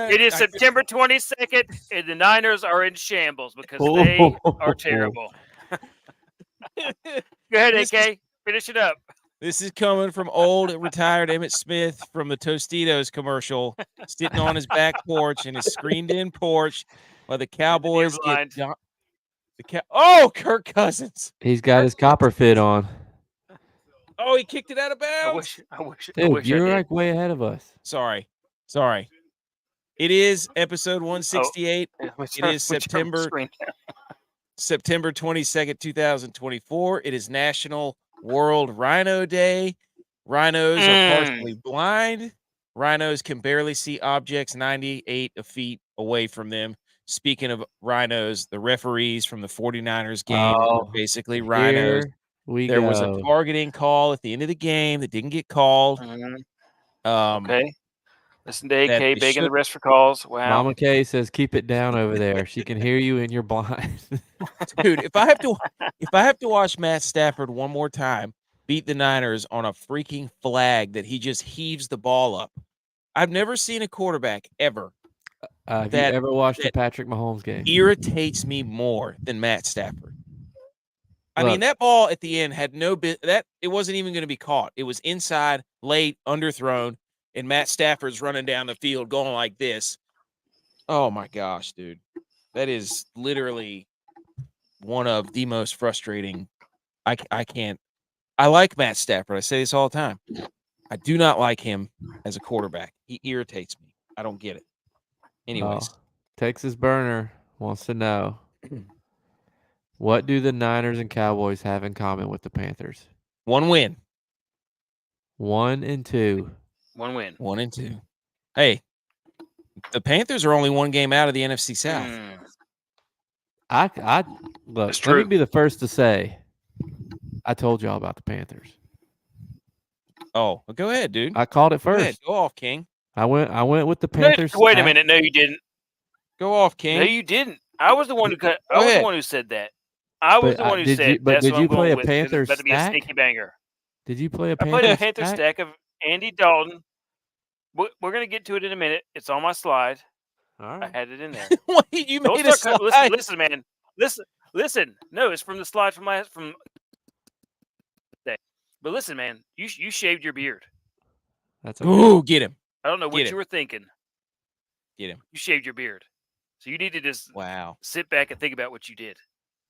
It is September 22nd, and the Niners are in shambles because they are terrible. Go ahead, AK. Finish it up. This is coming from old retired Emmitt Smith from the Tostitos commercial, sitting on his back porch in his screened-in porch while the Cowboys get Kirk Cousins. He's got his copper fit on. Oh, he kicked it out of bounds. I wish you're like way ahead of us. Sorry. It is episode 168. It is September 22nd, 2024. It is National World Rhino Day. Rhinos are partially blind. Rhinos can barely see objects 98 feet away from them. Speaking of rhinos, the referees from the 49ers game are basically rhinos. There was a targeting call at the end of the game that didn't get called. Okay. Listen to AK begging the rest for calls. Wow. Mama K says keep it down over there. She can hear you and you're blind. Dude, if I have to watch Matt Stafford one more time beat the Niners on a freaking flag that he just heaves the ball up. I've never seen a quarterback ever. Have you ever watched a Patrick Mahomes game? Irritates me more than Matt Stafford. I mean, that ball at the end had it wasn't even going to be caught. It was inside, late, underthrown, and Matt Stafford's running down the field going like this. Oh my gosh, dude. That is literally one of the most frustrating. I can't. I like Matt Stafford. I say this all the time. I do not like him as a quarterback. He irritates me. I don't get it. Anyways. Texas Burner wants to know, what do the Niners and Cowboys have in common with the Panthers? One win. 1 and 2. One win. 1 and 2. Hey, the Panthers are only one game out of the NFC South. Look, let me be the first to say, I told y'all about the Panthers. Oh, well, go ahead, dude. I called it first. Go ahead. Go off, King. I went with the Panthers. Wait a minute. No, you didn't. Go off, King. No, you didn't. I was the one who cut. I was the one who said that. I was the one who said. But did you play a Panthers stack? Be a sneaky banger. Did you play a Panthers? I played a Panthers stack of Andy Dalton. We're gonna get to it in a minute. It's on my slide. All right. I had it in there. Wait, you made a slide? Listen, man. Listen. No, it's from the slide from day. But listen, man. You shaved your beard. That's okay. Ooh, get him. I don't know what you were thinking. Get him. You shaved your beard. So you need to just sit back and think about what you did.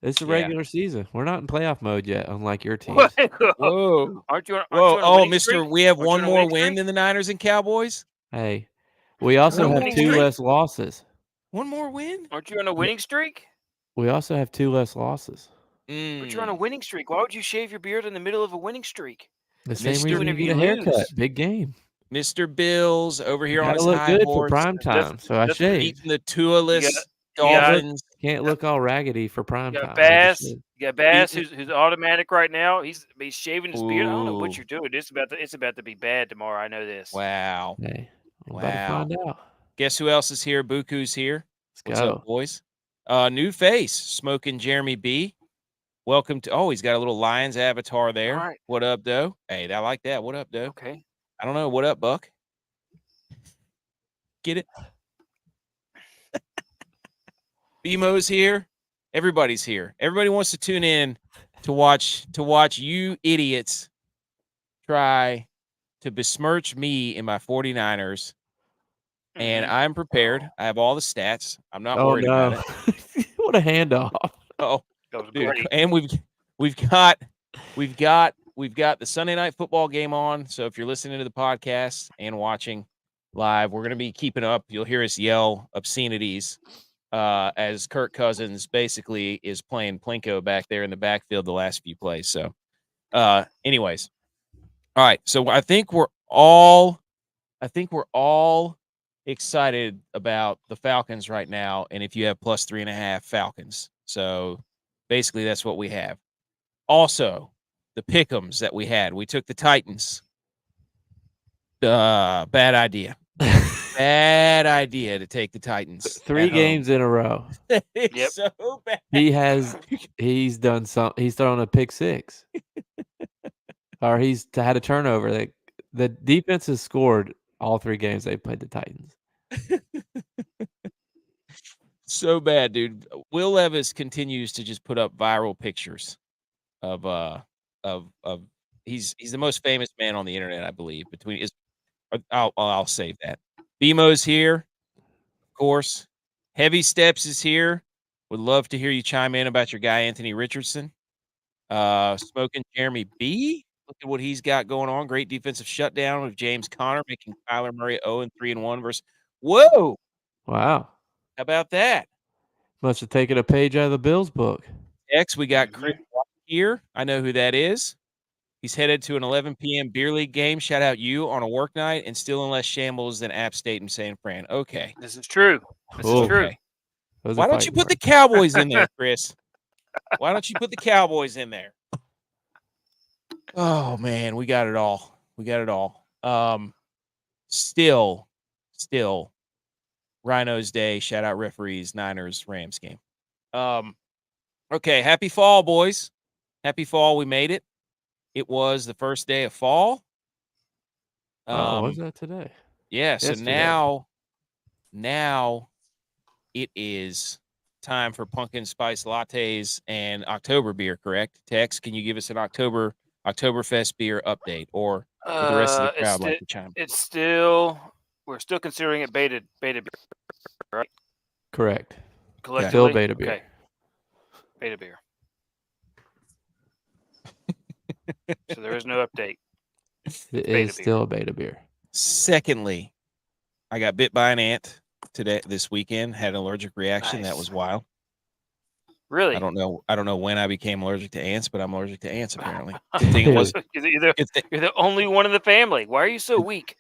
It's a regular season. We're not in playoff mode yet, unlike your team. Whoa. Aren't you Mister, we have one more win than the Niners and Cowboys? Hey, we also have 2 less losses. One more win? Aren't you on a winning streak? We also have 2 less losses. But you're on a winning streak. Why would you shave your beard in the middle of a winning streak? The same reason you get a haircut. Big game. Mr. Bills over here on his look high good horse. for prime time, so I shaved. Eating the Tua-less Dolphins. Can't look all raggedy for prime time. You got Bass, who's automatic right now. He's shaving his beard. I don't know what you're doing. It's about to be bad tomorrow. I know this. Wow. Hey, we're about to find out. Guess who else is here? Buku's here. What's up, boys? New face, Smoking Jeremy B. Welcome to. He's got a little Lions avatar there. Right. What up, Doe? Hey, I like that. What up, Doe? Okay. I don't know. What up, Buck? Get it? BMO's here. Everybody's here. Everybody wants to tune in to watch you idiots try to besmirch me and my 49ers. And I'm prepared. I have all the stats. I'm not worried about it. What a handoff. Oh, dude. And we've got the Sunday night football game on. So if you're listening to the podcast and watching live, we're going to be keeping up. You'll hear us yell obscenities as Kirk Cousins basically is playing Plinko back there in the backfield the last few plays. So anyways, All right, so I think we're all excited about the Falcons right now, and if you have plus 3.5 Falcons. So basically that's what we have. Also, the pick'ems that we had. We took the Titans. Bad idea. Bad idea to take the Titans. 3 games in a row. It's so bad. He's done he's thrown a pick 6. Or he's had a turnover. The defense has scored all 3 games they played the Titans. So bad, dude. Will Levis continues to just put up viral pictures of he's the most famous man on the internet, I believe. I'll save that. BMO's here, of course. Heavy Steps is here. Would love to hear you chime in about your guy Anthony Richardson. Smoking Jeremy B. Look at what he's got going on. Great defensive shutdown with James Conner making Kyler Murray 0-3-1 versus. Whoa! Wow. How about that? Must have taken a page out of the Bills book. We got Chris here. I know who that is. He's headed to an 11 p.m. beer league game. Shout out you on a work night and still in less shambles than App State and San Fran. Okay. This is true. This is true. Why don't you put the Cowboys in there, Chris? Why don't you put the Cowboys in there? Oh man, we got it all. Still Rhino's Day. Shout out referees, Niners, Rams game. Okay, happy fall, boys. Happy fall. We made it. It was the first day of fall. Was that today? Yeah, so now it is time for pumpkin spice lattes and October beer, correct? Tex, can you give us an Oktoberfest beer update, or would the rest of the crowd like to chime in? We're still considering it beta beer, right? Correct. Collectively? Still beta beer. Okay. Beta beer. So there is no update. It is still a beta beer. Secondly, I got bit by an ant this weekend. Had an allergic reaction. Nice. That was wild. Really? I don't know when I became allergic to ants, but I'm allergic to ants apparently. Good thing it wasn't. You're the only one in the family. Why are you so weak?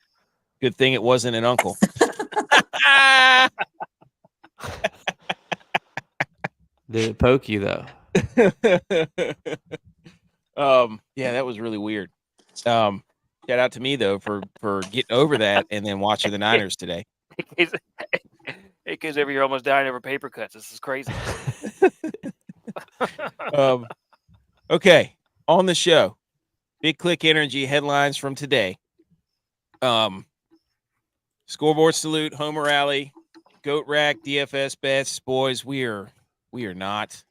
Good thing it wasn't an uncle. Did it poke you though? Yeah, that was really weird. Shout out to me though for getting over that and then watching the Niners today. Because you're almost dying over paper cuts. This is crazy. Okay, on the show, Big Click Energy headlines from today. Scoreboard salute, Homer Rally, Goat Rack, DFS bets. Boys, we are not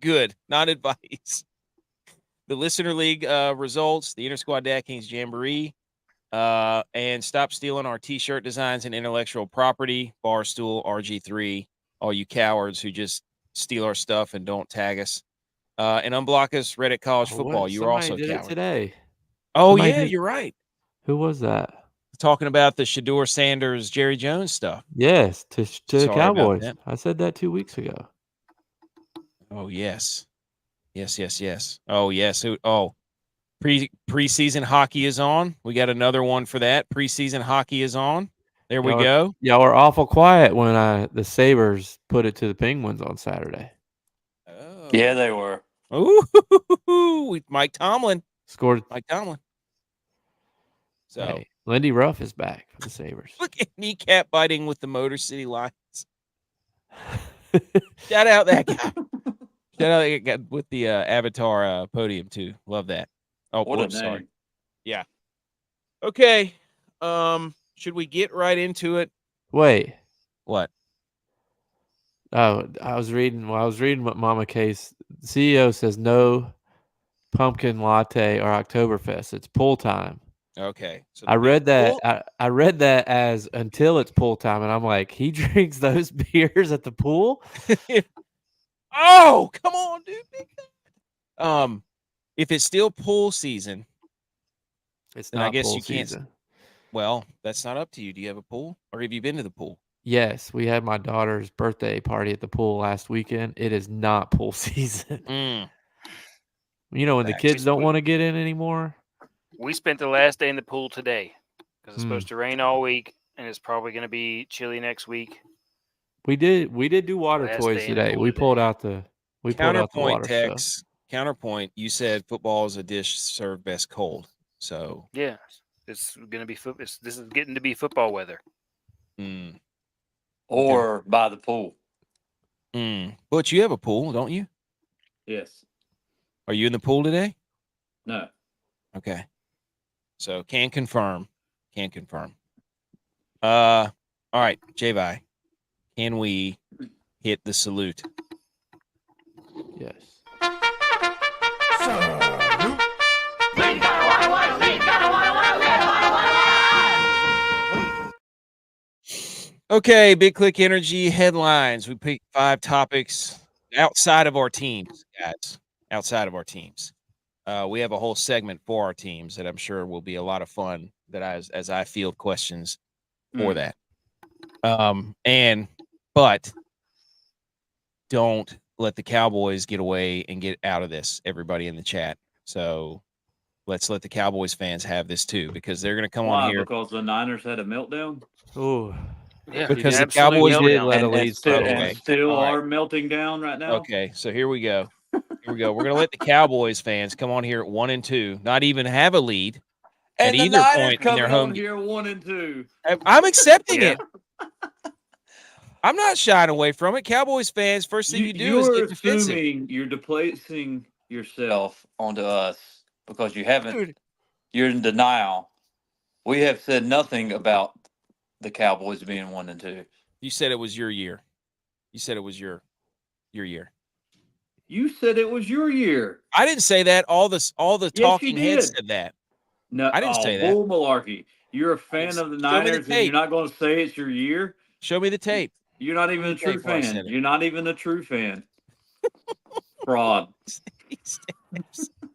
good. Not advice. The Listener League results, the Intersquad DraftKings Jamboree, and stop stealing our T-shirt designs and intellectual property. Barstool, RG3, all you cowards who just steal our stuff and don't tag us. And unblock us, Reddit College Football. You were also a coward. Today. Oh, yeah, you're right. Who was that? Talking about the Shador Sanders, Jerry Jones stuff. Yes, to the Cowboys. That. I said that 2 weeks ago. Oh, yes. Yes. Oh, yes. Preseason hockey is on. We got another one for that. Preseason hockey is on. There we go. Y'all were awful quiet when the Sabres put it to the Penguins on Saturday. Oh. Yeah, they were. Ooh, Mike Tomlin. Scored. Mike Tomlin. So hey, Lindy Ruff is back for the Sabres. Look at kneecap biting with the Motor City Lions. Shout out that guy. Shout out that guy with the Avatar podium too. Love that. Oh, what sorry. Yeah. Okay. Should we get right into it? Wait. What? Oh, I was reading what Mama Case CEO says no pumpkin latte or Oktoberfest. It's pool time. Okay. So I read that. I read that as until it's pool time, and I'm like, he drinks those beers at the pool. Oh, come on, dude. If it's still pool season, it's then not. I guess pool you can't. Season. Well, that's not up to you. Do you have a pool, or have you been to the pool? Yes, we had my daughter's birthday party at the pool last weekend. It is not pool season. You know when the kids don't want to get in anymore. We spent the last day in the pool today because it's supposed to rain all week, and it's probably going to be chilly next week. We did do water toys today. We pulled out the water Tex. Counterpoint, you said football is a dish served best cold. So yeah, it's going to be this is getting to be football weather. Or by the pool. But you have a pool, don't you? Yes. Are you in the pool today? No. Okay. So can confirm. All right, J-Vi, can we hit the salute? Yes. Okay, Big Click Energy headlines. We picked 5 topics outside of our teams, guys. Outside of our teams. We have a whole segment for our teams that I'm sure will be a lot of fun that as I field questions for that. But don't let the Cowboys get away and get out of this, everybody in the chat. So let's let the Cowboys fans have this too, because they're going to come on here. Because the Niners had a meltdown? Oh, yeah. Because the Cowboys did let a lead and still are melting down right now. Okay, so here we go. We're going to let the Cowboys fans come on here at 1-2, not even have a lead and at the either Niners point in their home. Here 1-2. I'm accepting it. I'm not shying away from it. Cowboys fans, first thing you do is get defensive. You're displacing yourself onto us because you haven't. Dude. You're in denial. We have said nothing about the Cowboys being 1-2. You said it was your year. You said it was your year. You said it was your year. I didn't say that. All the talking heads said that. No, I didn't say that. Bull malarkey. You're a fan of the Niners, and you're not going to say it's your year. Show me the tape. You're not even a true fan. You're not even a true fan. Fraud.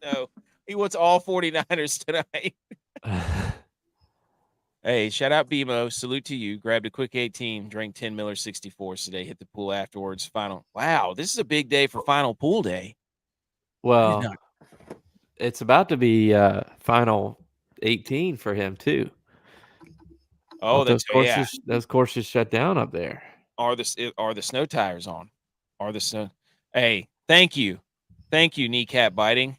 No, he wants all 49ers tonight. Hey, shout out BMO. Salute to you. Grabbed a quick 18, drank 10 Miller 64s today, hit the pool afterwards. Final. Wow, this is a big day for final pool day. Well, it's about to be final 18 for him too. Oh, those courses shut down up there. Are the snow tires on? Are the snow? Hey, thank you, kneecap biting.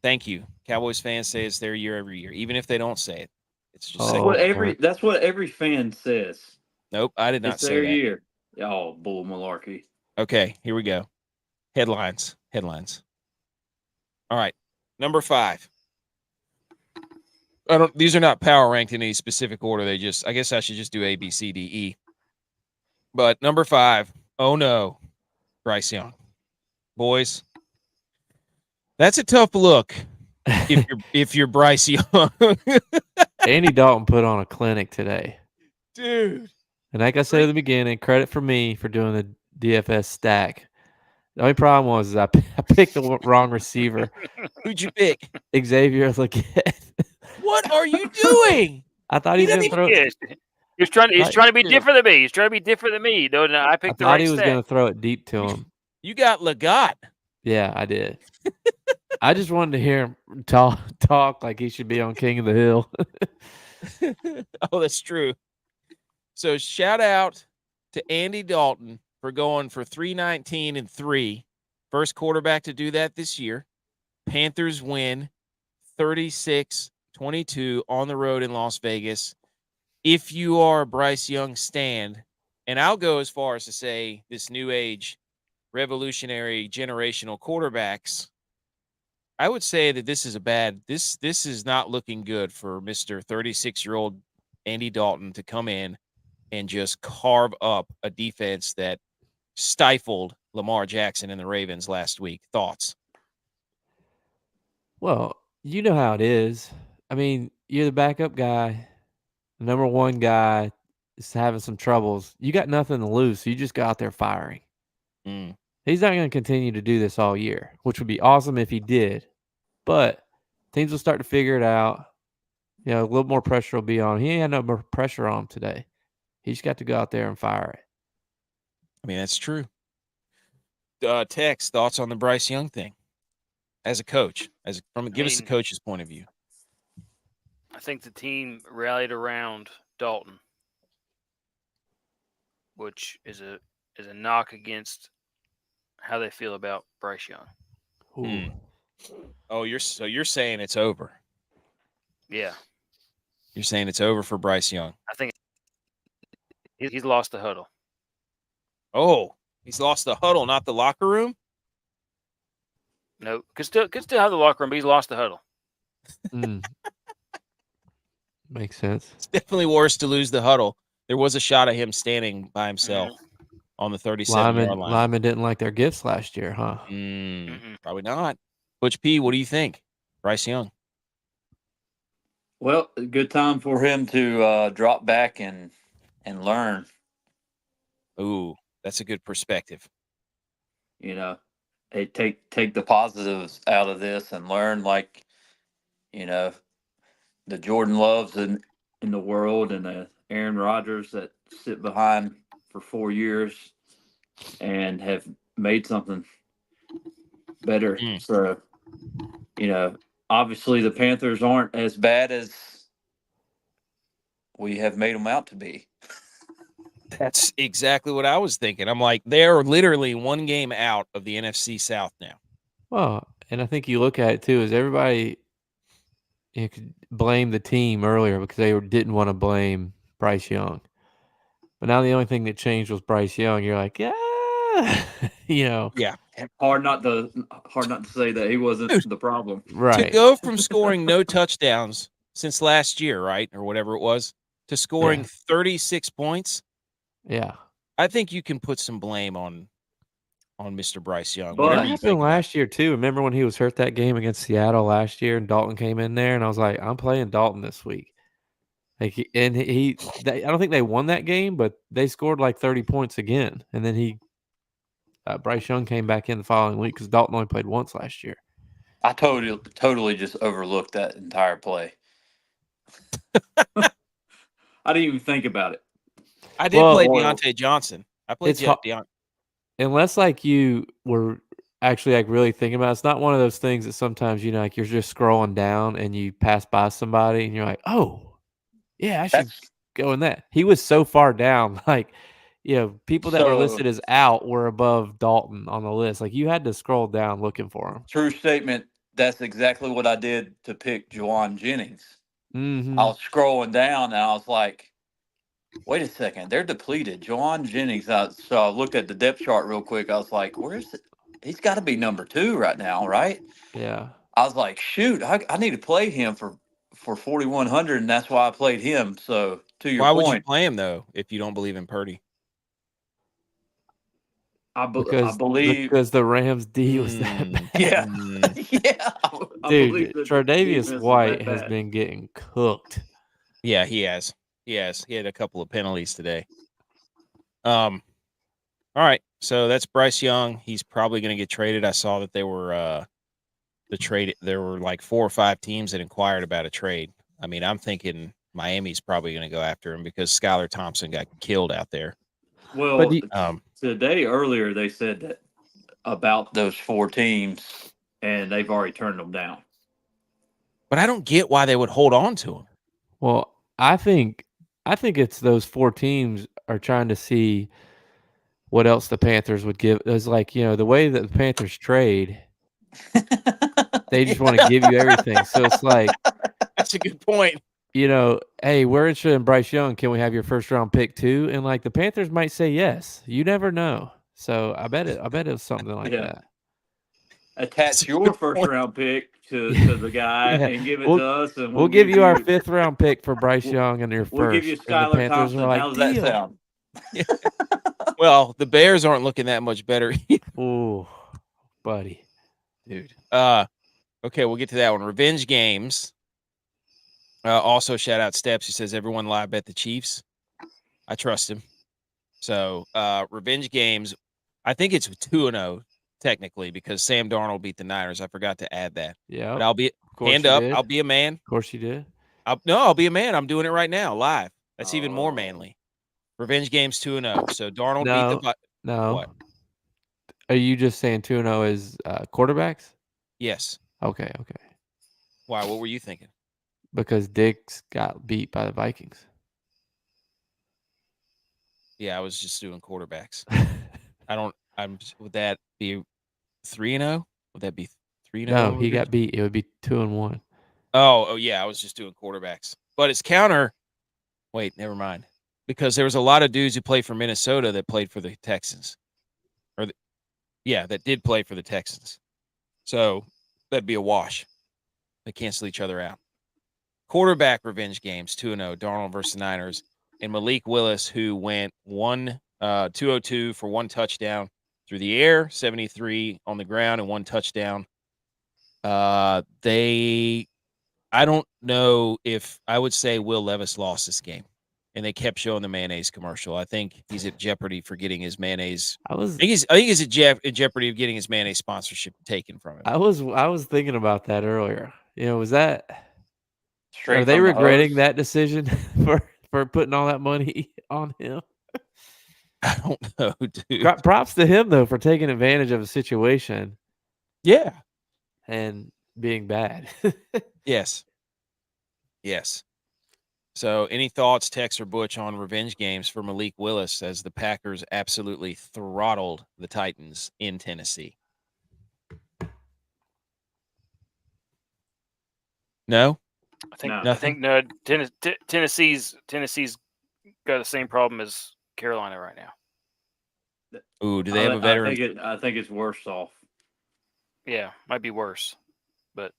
Thank you. Cowboys fans say it's their year every year, even if they don't say it. It's just that's what every fan says. Nope, I did not say that. It's their year. Oh, bull malarkey. Okay, here we go. Headlines. All right, number 5. These are not power ranked in any specific order. I guess I should just do A, B, C, D, E. But number 5, oh no, Bryce Young. Boys, that's a tough look if you're Bryce Young. Andy Dalton put on a clinic today. Dude. And like I said at the beginning, credit for me for doing the DFS stack. The only problem was I picked the wrong receiver. Who'd you pick? Xavier Legette. What are you doing? I thought he was going to throw it. He's trying to be different than me. He's trying to be different than me. No, I picked the right I thought he was going to throw it deep to him. You got Legat. Yeah, I did. I just wanted to hear him talk like he should be on King of the Hill. Oh, that's true. So shout out to Andy Dalton for going for 319 and 3. First quarterback to do that this year. Panthers win 36-22 on the road in Las Vegas. If you are a Bryce Young stan, and I'll go as far as to say this new age, revolutionary, generational quarterbacks, I would say that this is this is not looking good for Mr. 36-year-old Andy Dalton to come in and just carve up a defense that stifled Lamar Jackson and the Ravens last week. Thoughts? Well, you know how it is. I mean, you're the backup guy. The number one guy is having some troubles. You got nothing to lose, so you just go out there firing. He's not going to continue to do this all year, which would be awesome if he did. But teams will start to figure it out. You know, a little more pressure will be on him. He ain't had no more pressure on him today. He's got to go out there and fire it. I mean, that's true. Tex, thoughts on the Bryce Young thing? as a coach? Give us the coach's point of view. I think the team rallied around Dalton, which is a knock against how they feel about Bryce Young. Oh, you're saying it's over. Yeah. You're saying it's over for Bryce Young. I think he's lost the huddle. Oh, he's lost the huddle, not the locker room? No, could still have the locker room, but he's lost the huddle. Makes sense. It's definitely worse to lose the huddle. There was a shot of him standing by himself on the 37-yard line. Lyman didn't like their gifts last year, huh? Probably not. ButchP, what do you think? Bryce Young. Well, a good time for him to drop back and learn. Ooh, that's a good perspective. You know, hey, take the positives out of this and learn, like, you know, the Jordan Loves in the world and the Aaron Rodgers that sit behind for 4 years and have made something better. So, you know, obviously the Panthers aren't as bad as we have made them out to be. That's exactly what I was thinking. I'm like, they're literally one game out of the NFC South now. Well, and I think you look at it too, is everybody could blame the team earlier because they didn't want to blame Bryce Young. But now the only thing that changed was Bryce Young. You're like, yeah, you know. Yeah. Hard not to say that he wasn't the problem. Right. To go from scoring no touchdowns since last year, right, or whatever it was, to scoring 36 points. Yeah. I think you can put some blame on Mr. Bryce Young. But what happened last year too? Remember when he was hurt that game against Seattle last year, and Dalton came in there, and I was like, I'm playing Dalton this week. Like, I don't think they won that game, but they scored like 30 points again, and then Bryce Young came back in the following week because Dalton only played once last year. I totally just overlooked that entire play. I didn't even think about it. I did play Deontay Johnson. I played Deontay. Unless like you were actually like really thinking about it, it's not one of those things that sometimes, you know, like you're just scrolling down and you pass by somebody and you're like, oh, yeah, I should go in that. He was so far down, like, you know, people that were listed as out were above Dalton on the list. Like you had to scroll down looking for him. True statement. That's exactly what I did to pick Juwan Jennings. Mm-hmm. I was scrolling down and I was like, wait a second, they're depleted. Juwan Jennings. So I looked at the depth chart real quick. I was like, where is it? He's got to be number 2 right now, right? Yeah. I was like, shoot, I need to play him for 4,100, and that's why I played him. So to your point, why would you play him though if you don't believe in Purdy? I believe because the Rams D was that bad. Yeah, yeah. Dude, Tre'Davious White has been getting cooked. Yeah, he has. He had a couple of penalties today. All right. So that's Bryce Young. He's probably going to get traded. I saw that there were like 4 or 5 teams that inquired about a trade. I mean, I'm thinking Miami's probably going to go after him because Skylar Thompson got killed out there. Well, today earlier they said that about those 4 teams, and they've already turned them down. But I don't get why they would hold on to him. Well, I think it's those 4 teams are trying to see what else the Panthers would give. It's like, you know, the way that the Panthers trade, they just want to give you everything. So it's like, that's a good point. You know, hey, we're interested in Bryce Young. Can we have your first round pick too? And like the Panthers might say yes. You never know. So I bet it was something like that. Attach your first round pick to the guy and give it to us, and we'll give you our 5th round pick for Bryce Young and your first. We'll give you Skylar Thompson. Like, how does that sound? Yeah. Well, the Bears aren't looking that much better. Ooh, buddy, dude. Okay, we'll get to that one. Revenge games. Also, shout out Steps. He says everyone live bet the Chiefs. I trust him. So, revenge games. I think it's 2-0 technically because Sam Darnold beat the Niners. I forgot to add that. Yeah, but I'll be hand up. I'll be a man. Of course you did. I'll be a man. I'm doing it right now, live. That's even more manly. Revenge games 2-0. So Darnold beat the. No. What? Are you just saying 2-0 is quarterbacks? Yes. Okay. Why? What were you thinking? Because Diggs got beat by the Vikings. Yeah, I was just doing quarterbacks. Would that be 3-0? Would that be 3-0? No, he got beat. It would be 2-1. Oh yeah, I was just doing quarterbacks. But it's counter. Wait, never mind. Because there was a lot of dudes who played for Minnesota that played for the Texans. That did play for the Texans. So that'd be a wash. They cancel each other out. Quarterback revenge games, 2-0, Darnold versus Niners. And Malik Willis, who went 202 for 1 touchdown through the air, 73 on the ground, and 1 touchdown. I don't know if I would say Will Levis lost this game, and they kept showing the mayonnaise commercial. I think he's at jeopardy for getting his mayonnaise. I think he's at jeopardy of getting his mayonnaise sponsorship taken from him. I was thinking about that earlier. Was that? Straight Are they from the regretting hose? that decision for putting all that money on him? I don't know, dude. Props to him though for taking advantage of a situation. Yeah. And being bad. Yes. So, any thoughts, Tex or Butch, on revenge games for Malik Willis as the Packers absolutely throttled the Titans in Tennessee? No? I think no. Tennessee's got the same problem as Carolina right now. Ooh, do they have a veteran? I think it's worse off. Yeah, might be worse, but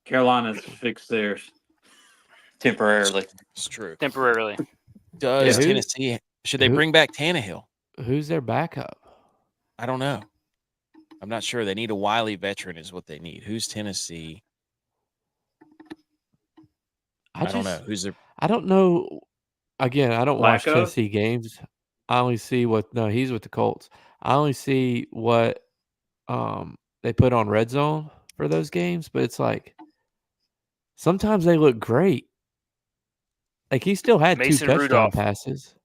Carolina's fixed theirs temporarily. It's true. Temporarily. Does Tennessee? Should they bring back Tannehill? Who's their backup? I don't know. I'm not sure. They need a wily veteran, is what they need. Who's Tennessee? I don't know. Who's their? I don't know. Again, I don't watch Tennessee games. I only see he's with the Colts. I only see what they put on Red Zone for those games, but it's like sometimes they look great. Like he still had Mason 2 touchdown Rudolph. passes.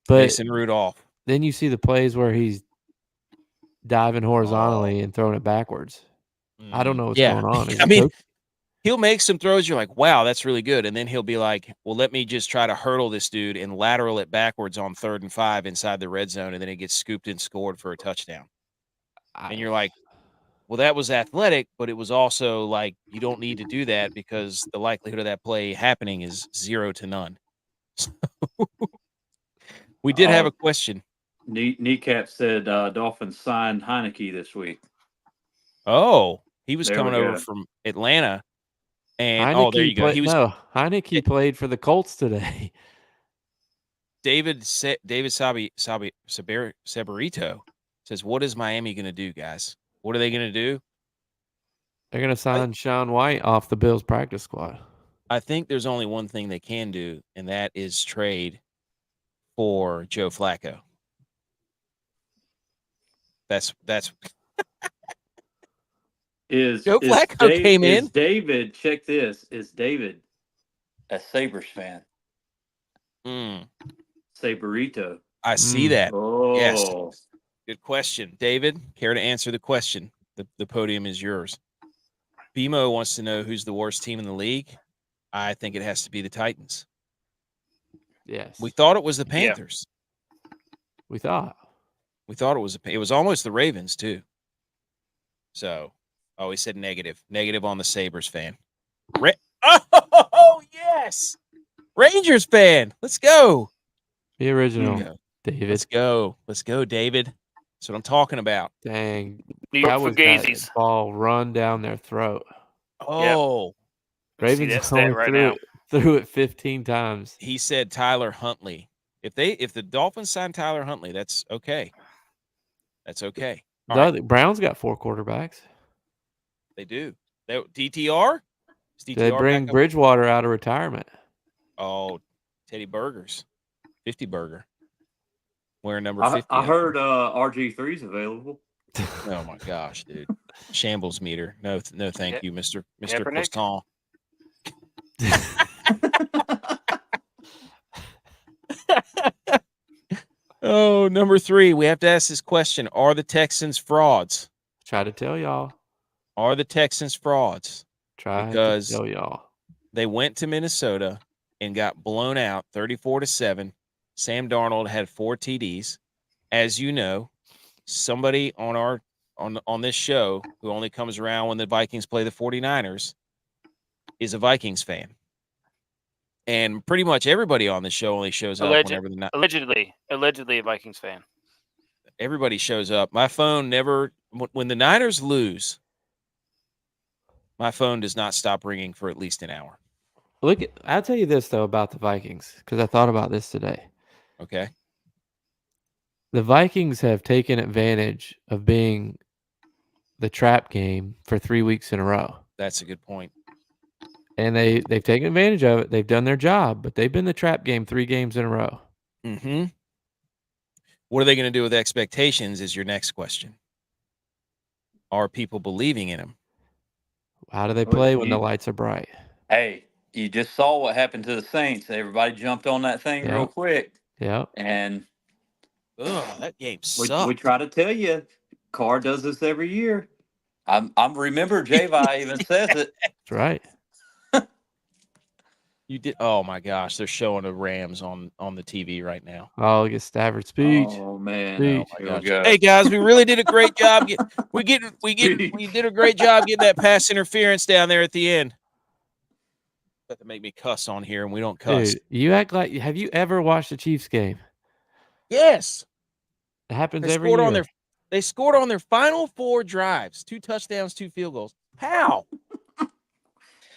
But Mason Rudolph. Then you see the plays where he's diving horizontally and throwing it backwards. I don't know what's going on. I mean, he'll make some throws. You're like, wow, that's really good. And then he'll be like, well, let me just try to hurdle this dude and lateral it backwards on 3rd and 5 inside the red zone. And then it gets scooped and scored for a touchdown. And you're like, well, that was athletic, but it was also like, you don't need to do that because the likelihood of that play happening is 0 to none. So we did have a question. Kneecap said Dolphins signed Heineke this week. Oh, he was coming over from Atlanta. And Heineke there you go. Heineke played for the Colts today. David Sabarito says, what is Miami going to do, guys? What are they going to do? They're going to sign Sean White off the Bills practice squad. I think there's only one thing they can do, and that is trade for Joe Flacco. That's Joe Flacco came in. David, check this. Is David a Sabres fan? Saberito. I see that. Oh. Yes. Good question. David, care to answer the question? The podium is yours. BMO wants to know who's the worst team in the league. I think it has to be the Titans. Yes. We thought it was the Panthers. Yeah. We thought it was almost the Ravens too. So, he said negative. Negative on the Sabres fan. Oh, yes. Rangers fan. Let's go. The original, David. Let's go. Let's go, David. That's what I'm talking about. Dang. New York Fugazis. Ball run down their throat. Oh. Yep. Ravens only threw it 15 times. He said Tyler Huntley. If the Dolphins sign Tyler Huntley, that's okay. That's okay. The Browns got 4 quarterbacks. They do. DTR? They bring Bridgewater out of retirement. Oh, Teddy Burgers. 50 burger. Wearing number 50. I heard RG3's available. Oh my gosh, dude. Shambles-o-meter. No, thank you, Mr. Poston. Oh, number 3. We have to ask this question. Are the Texans frauds? Try to tell y'all. Are the Texans frauds? Try Because to tell y'all. they went to Minnesota and got blown out 34-7. Sam Darnold had 4 TDs. As you know, somebody on this show who only comes around when the Vikings play the 49ers is a Vikings fan. And pretty much everybody on the show only shows up whenever the allegedly a Vikings fan. Everybody shows up. My phone never, when the Niners lose, my phone does not stop ringing for at least an hour. I'll tell you this though about the Vikings, because I thought about this today. Okay. The Vikings have taken advantage of being the trap game for 3 weeks in a row. That's a good point. And they've taken advantage of it. They've done their job, but they've been the trap game 3 games in a row. Mm-hmm. What are they going to do with expectations is your next question. Are people believing in them? How do they play when the lights are bright? Hey, you just saw what happened to the Saints. Everybody jumped on that thing real quick. Yeah. And that game sucked. We try to tell you, Carr does this every year. I'm remember Javi even says it. That's right. You did. Oh my gosh, they're showing the Rams on the TV right now. Oh, look at Stafford's speech. Oh man. Speech. Oh my gosh. Hey guys, we really did a great job. We did a great job getting that pass interference down there at the end. But to make me cuss on here, and we don't cuss. Dude, you act like. Have you ever watched a Chiefs game? Yes. It happens every year. They scored on their final 4 drives, 2 touchdowns, 2 field goals. How?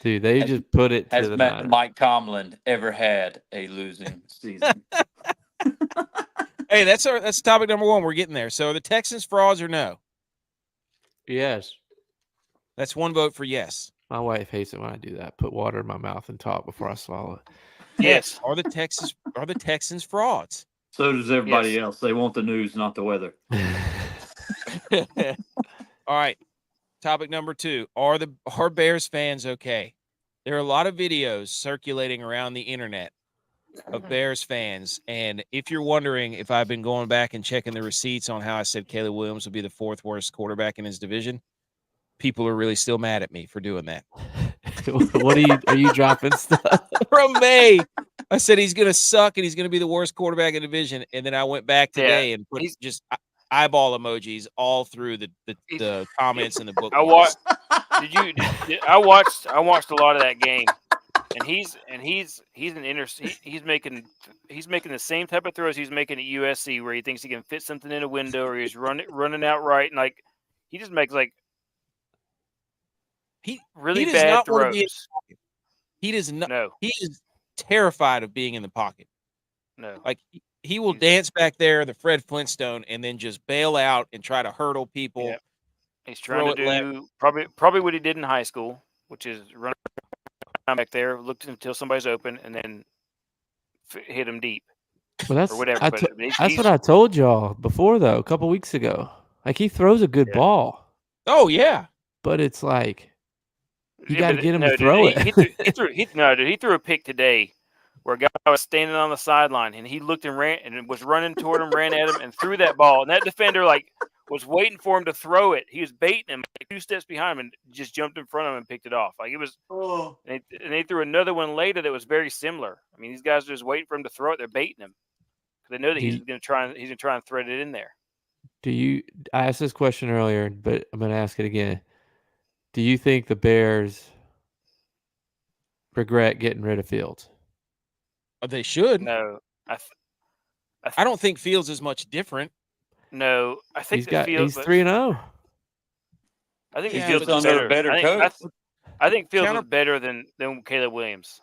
Dude, they just put it to the Niners. Mike Tomlin ever had a losing season? Hey, that's topic number 1. We're getting there. So, are the Texans frauds or no? Yes. That's 1 vote for yes. My wife hates it when I do that. Put water in my mouth and talk before I swallow it. Yes. Are the Texans frauds? So does everybody else. They want the news, not the weather. All right. Topic number 2. Are Bears fans okay? There are a lot of videos circulating around the internet of Bears fans. And if you're wondering if I've been going back and checking the receipts on how I said Caleb Williams would be the 4th worst quarterback in his division, people are really still mad at me for doing that. What are you dropping stuff? From May, I said he's going to suck and he's going to be the worst quarterback in the division. And then I went back today and put just eyeball emojis all through the comments in the book. I watched a lot of that game, and he's making the same type of throws he's making at USC, where he thinks he can fit something in a window, or he's running out right, and like he just makes like really bad throws. He does not. No. He is terrified of being in the pocket. No, like he will dance back there, the Fred Flintstone, and then just bail out and try to hurdle people. Yeah. He's trying to do probably what he did in high school, which is run back there, look until somebody's open, and then hit him deep. Well, that's or whatever. That's what I told y'all before, though, a couple weeks ago. Like, he throws a good ball. Oh yeah, but it's like you got to get him to throw it. He threw a pick today where a guy was standing on the sideline, and he looked and ran and was running toward him, ran at him, and threw that ball. And that defender was waiting for him to throw it. He was baiting him 2 steps behind him and just jumped in front of him and picked it off. Like it was. Oh. And they threw another one later that was very similar. I mean, these guys are just waiting for him to throw it. They're baiting him. They know that he's going to try and thread it in there. I asked this question earlier, but I'm going to ask it again. Do you think the Bears regret getting rid of Fields? They should. No, I don't think Fields is much different. No, I think he's 3-0. I think Fields is under a better coach. I think Fields is better than Caleb Williams.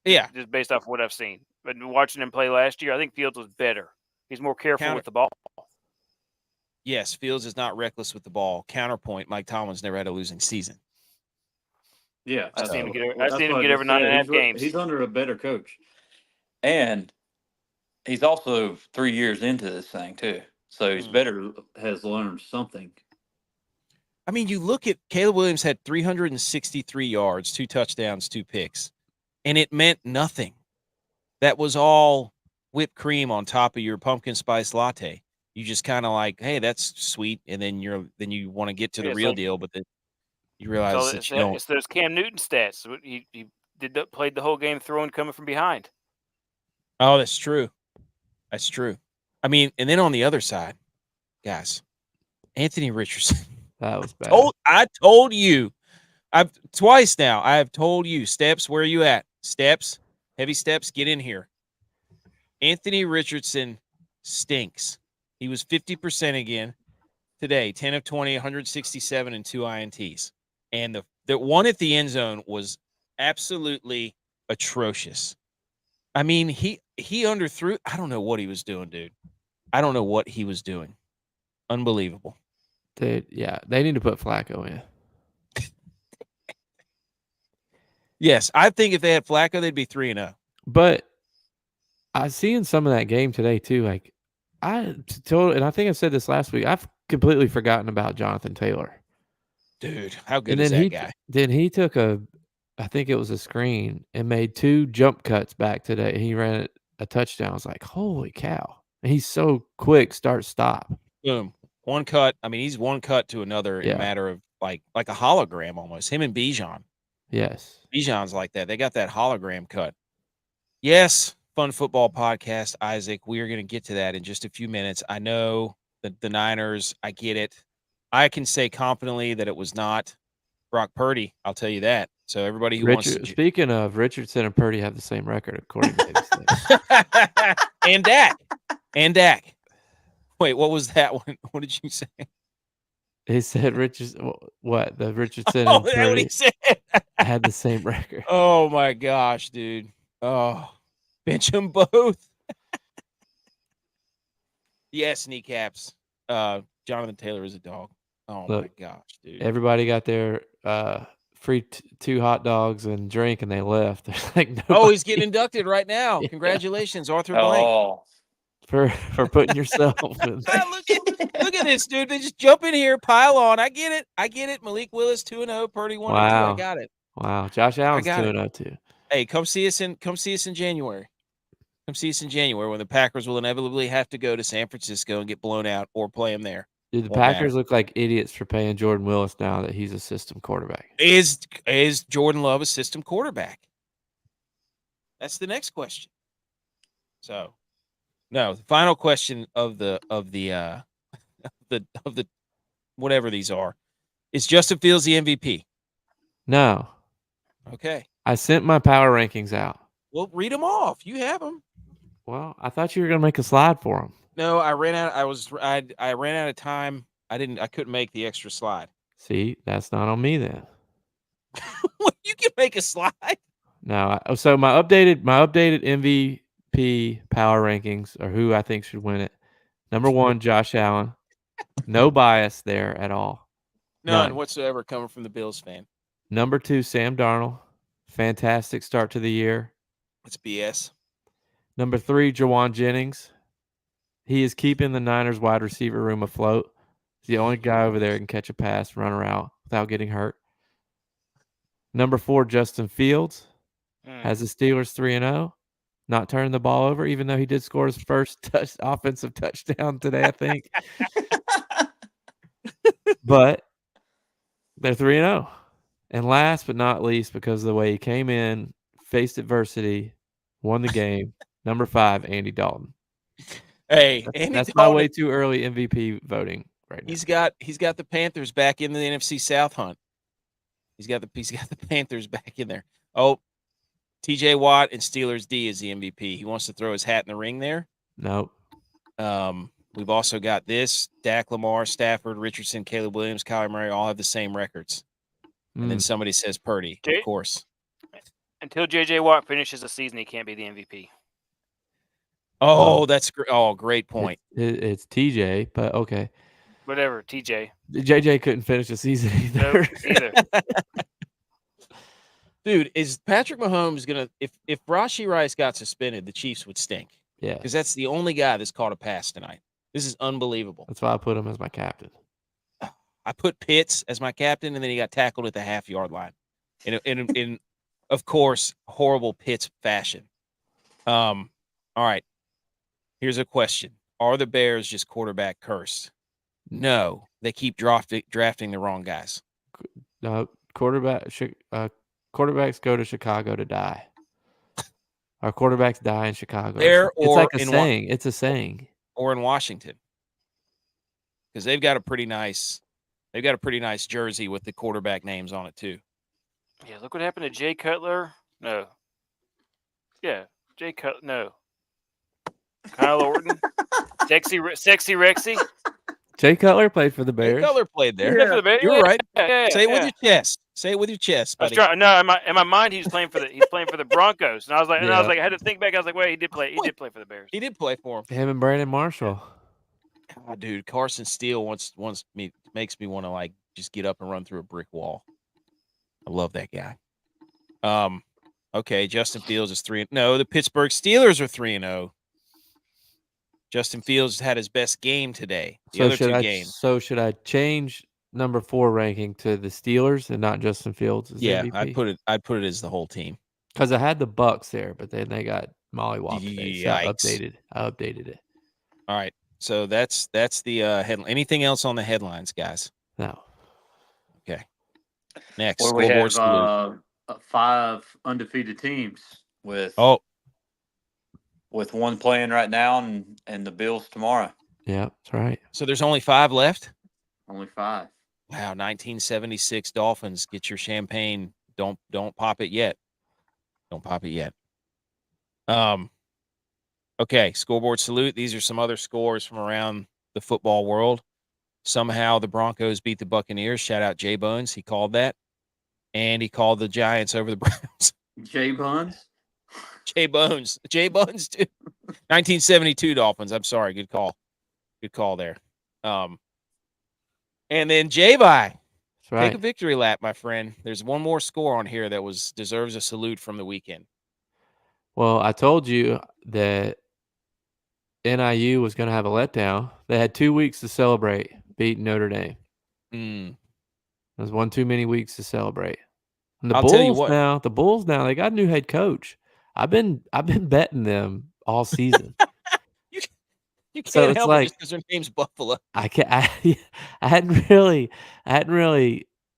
Yeah, just based off what I've seen. But watching him play last year, I think Fields was better. He's more careful with the ball. Yes, Fields is not reckless with the ball. Counterpoint: Mike Tomlin's never had a losing season. Yeah, I've seen him get over 9.5 games. He's under a better coach, and he's also 3 years into this thing too. So he's has learned something. I mean, you look at Caleb Williams had 363 yards, 2 touchdowns, 2 picks, and it meant nothing. That was all whipped cream on top of your pumpkin spice latte. You just kind of like, hey, that's sweet, and then you want to get to the real deal, but You realize It's that you don't. it's those Cam Newton stats. He played the whole game throwing coming from behind. Oh, that's true. That's true. I mean, and then on the other side, guys, Anthony Richardson. That was bad. I told you. I've twice now. I have told you, Steps, where are you at? Steps, heavy Steps, get in here. Anthony Richardson stinks. He was 50% again today, 10 of 20, 167 and 2 INTs. And the one at the end zone was absolutely atrocious. I mean, he underthrew. I don't know what he was doing, dude. I don't know what he was doing. Unbelievable. They need to put Flacco in. Yes, I think if they had Flacco, they'd be 3-0. But I see in some of that game today too. Like and I think I said this last week. I've completely forgotten about Jonathan Taylor. Dude, how good is that guy? Then he took I think it was a screen and made 2 jump cuts back today. He ran a touchdown. I was like, holy cow! And he's so quick, stop. Boom, one cut. I mean, he's one cut to another in a matter of like a hologram almost. Him and Bijan. Yes. Bijan's like that. They got that hologram cut. Yes, Fun Football Podcast, Isaac. We are going to get to that in just a few minutes. I know that the Niners, I get it. I can say confidently that it was not Brock Purdy. I'll tell you that. So everybody who wants to... Speaking of, Richardson and Purdy have the same record, according to these And Dak. Wait, what was that one? What did you say? He said Richardson. What? The Richardson Oh, and that's what Purdy he said. had the same record. Oh my gosh, dude. Oh, bench them both. Yes, kneecaps. Jonathan Taylor is a dog. Oh my gosh, dude. Everybody got their free 2 hot dogs and drink, and they left. There's like nobody. Oh, he's getting inducted right now. Yeah. Congratulations, Arthur Blank. For putting yourself in. Look at this, dude. They just jump in here, pile on. I get it. Malik Willis 2-0, Purdy 1-2. I got it. Wow. Josh Allen's 2-0 too. Hey, come see us in January. Come see us in January when the Packers will inevitably have to go to San Francisco and get blown out or play them there. Dude, the Packers look like idiots for paying Jordan Willis now that he's a system quarterback. Is Jordan Love a system quarterback? That's the next question. So, no, the final question of the whatever these are is Justin Fields the MVP? No. Okay. I sent my power rankings out. Well, read them off. You have them. Well, I thought you were going to make a slide for them. No, I ran out. I ran out of time. I couldn't make the extra slide. See, that's not on me then. You can make a slide. No. So my updated MVP power rankings are who I think should win it. Number 1, Josh Allen. No bias there at all. None whatsoever coming from the Bills fan. Number 2, Sam Darnold. Fantastic start to the year. It's BS. Number 3, Jawan Jennings. He is keeping the Niners wide receiver room afloat. He's the only guy over there who can catch a pass, run around without getting hurt. Number 4, Justin Fields. Has the Steelers 3-0. Not turning the ball over, even though he did score his first offensive touchdown today, I think. But they're 3-0. And last but not least, because of the way he came in, faced adversity, won the game, number 5, Andy Dalton. Hey, that's my way too early MVP voting right now. He's got the Panthers back in the NFC South hunt. He's got the Panthers back in there. Oh, TJ Watt and Steelers D is the MVP. He wants to throw his hat in the ring there. Nope. We've also got this: Dak, Lamar, Stafford, Richardson, Caleb Williams, Kyler Murray all have the same records. And then somebody says Purdy, of course. Until J.J. Watt finishes the season, he can't be the MVP. Oh, that's great. Oh, great point. It's TJ, but okay. Whatever, TJ. JJ couldn't finish the season either. Nope, either. Dude, is Patrick Mahomes gonna? If Rashee Rice got suspended, the Chiefs would stink. Yeah, because that's the only guy that's caught a pass tonight. This is unbelievable. That's why I put him as my captain. I put Pitts as my captain, and then he got tackled at the half-yard line. In of course, horrible Pitts fashion. All right. Here's a question. Are the Bears just quarterback cursed? No. They keep drafting the wrong guys. No, quarterbacks go to Chicago to die. Our quarterbacks die in Chicago. There It's like or a in saying. It's a saying. Or in Washington, because they've got a pretty nice jersey with the quarterback names on it too. Yeah, look what happened to Jay Cutler. No. Yeah, Jay Cutler. No. Kyle Orton. Sexy Rexy. Jay Cutler played for the Jay Bears. Cutler played there. Played for the Bears. You're right. Yeah, Say it with your chest. Say it with your chest, I was buddy. trying. No, in my mind, he's playing for the Broncos, and I was like, Yeah. I had to think back. I was like, wait, he did play for the Bears. He did play for him. Him and Brandon Marshall. Oh, dude, Carson Steele makes me want to like just get up and run through a brick wall. I love that guy. Okay, Justin Fields is 3. No, the Pittsburgh Steelers are 3-0. Justin Fields had his best game today. The other two games. So should I change number 4 ranking to the Steelers and not Justin Fields as Yeah, MVP? I'd put it as the whole team. Because I had the Bucks there, but then they got mollywopped today, so I Yikes. updated it. All right. So that's the headline. Anything else on the headlines, guys? No. Okay. Next, Where we scoreboard have salute. 5 undefeated teams with one playing right now and the Bills tomorrow. Yeah, that's right. So there's only 5 left? Only 5. Wow, 1976 Dolphins. Get your champagne. Don't pop it yet. Don't pop it yet. Okay, scoreboard salute. These are some other scores from around the football world. Somehow the Broncos beat the Buccaneers. Shout out Jay Bones. He called that. And he called the Giants over the Browns. Jay Buns? Jay Bones. Jay Bones, too. 1972 Dolphins. I'm sorry. Good call. Good call there. And then J-Bye. That's right. Take a victory lap, my friend. There's one more score on here that deserves a salute from the weekend. Well, I told you that NIU was going to have a letdown. They had 2 weeks to celebrate beating Notre Dame. There's one too many weeks to celebrate. And I'll tell you what. the Bulls now, they got a new head coach. I've been betting them all season. You can't help it just because their name's Buffalo. I hadn't really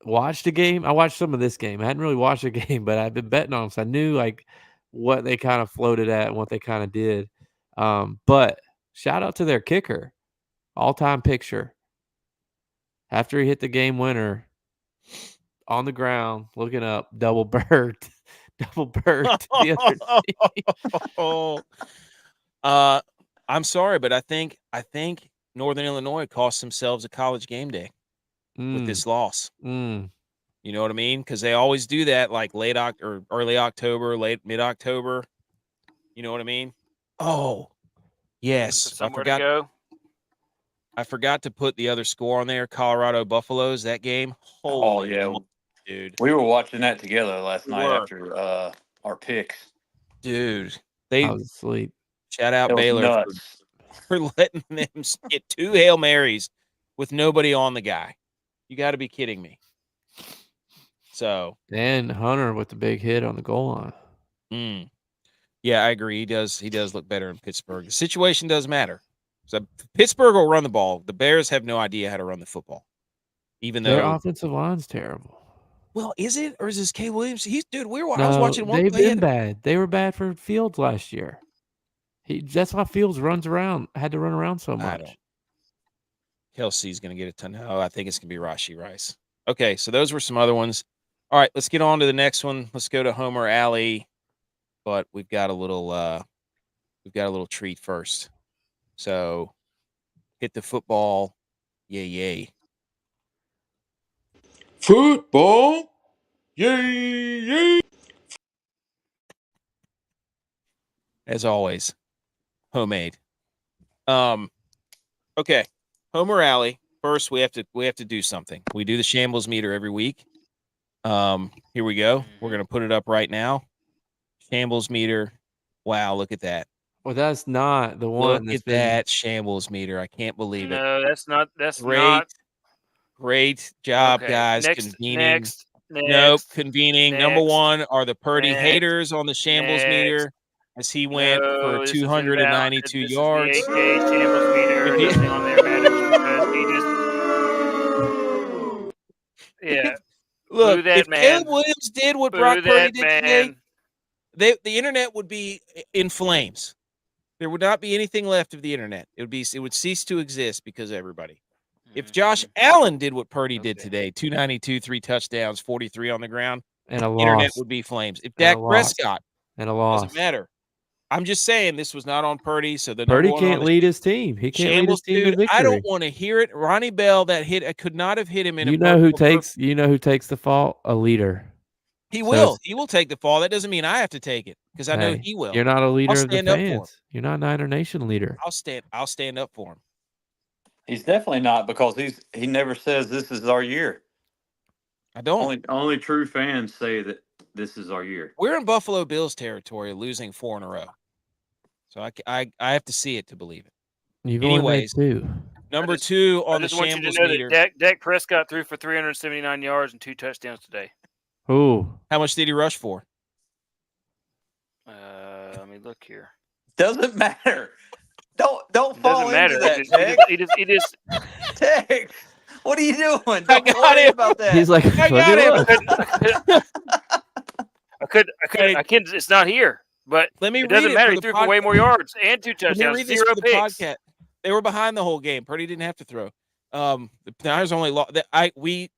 watched a game. I watched some of this game. I hadn't really watched a game, but I've been betting on them, so I knew like what they kind of floated at and what they kind of did. But shout out to their kicker, all-time picture. After he hit the game winner on the ground, looking up, double bird to the other team. I'm sorry, but I think Northern Illinois cost themselves a college game day with this loss. You know what I mean? Because they always do that, like early October, mid-October. You know what I mean? Oh, yes. I forgot to put the other score on there. Colorado Buffaloes, that game. Holy dude. We were watching that together last night after our picks. Dude, I was asleep. Shout out Baylor for letting them get 2 Hail Marys with nobody on the guy. You got to be kidding me. So, and Hunter with the big hit on the goal line. Yeah, I agree. He does look better in Pittsburgh. The situation does matter. So Pittsburgh will run the ball. The Bears have no idea how to run the football. Even though their offensive line's terrible. Well, is it? Or is this K. Williams? I was watching one they've play. Been bad. They were bad for Fields last year. That's why Fields had to run around so much. Kelsey's going to get a ton. No, I think it's going to be Rashee Rice. Okay, so those were some other ones. All right, let's get on to the next one. Let's go to Homer Alley, but we've got a little treat first. So, hit the football. Yay. Football. Yay. As always, homemade. Okay. Homer Alley. First, we have to do something. We do the shambles meter every week. Here we go. We're going to put it up right now. Shambles meter. Wow, look at that. Well, that's not the one. Look at that shambles meter. I can't believe it. No, that's not. Great job, guys. Convening. Nope, convening. Number 1 are the Purdy haters on the shambles meter as he went for 292 yards. The AK shambles meter. Nothing on there matters because he just. Yeah. Look, that if Caleb man. Williams did what Boo Brock Purdy that did today, man. the internet would be in flames. There would not be anything left of the internet. It would cease to exist because of everybody. If Josh Allen did what Purdy did today, 292, 3 touchdowns, 43 on the ground, And a internet loss. would be flames. If And Dak a loss. Prescott, And a loss. doesn't matter. I'm just saying this was not on Purdy. So the Purdy number one can't on lead his team. He can't lead his shambles, team dude. to victory. I don't want to hear it. Ronnie Bell, that hit, I could not have hit him in You a know who Buffalo takes the fault? A leader. He So will. it's- He will take the fall. That doesn't mean I have to take it because I know Hey, he will. You're not a leader I'll of the stand up for him. fans. You're not a Niner Nation leader. I'll stand up for him. He's definitely not, because he never says this is our year. I don't. Only true fans say that this is our year. We're in Buffalo Bills territory, losing 4 in a row. So I have to see it to believe it. You've only made Anyways, 2. number 2 I on the just want you to shambles know meter. that Dak Prescott threw for 379 yards and 2 touchdowns today. Ooh. How much did he rush for? Let me look here. Doesn't matter. Don't It fall doesn't matter. into that, He just Tex, what are you doing? I Don't got worry him. about that. He's like, I look got at him. look. I can't. It's not here, but Let me it doesn't read matter. it He for threw the for way podcast. more yards and 2 Let me touchdowns, read this 0 for the picks. podcast. They were behind the whole game. Purdy didn't have to throw. The Niners only lost. We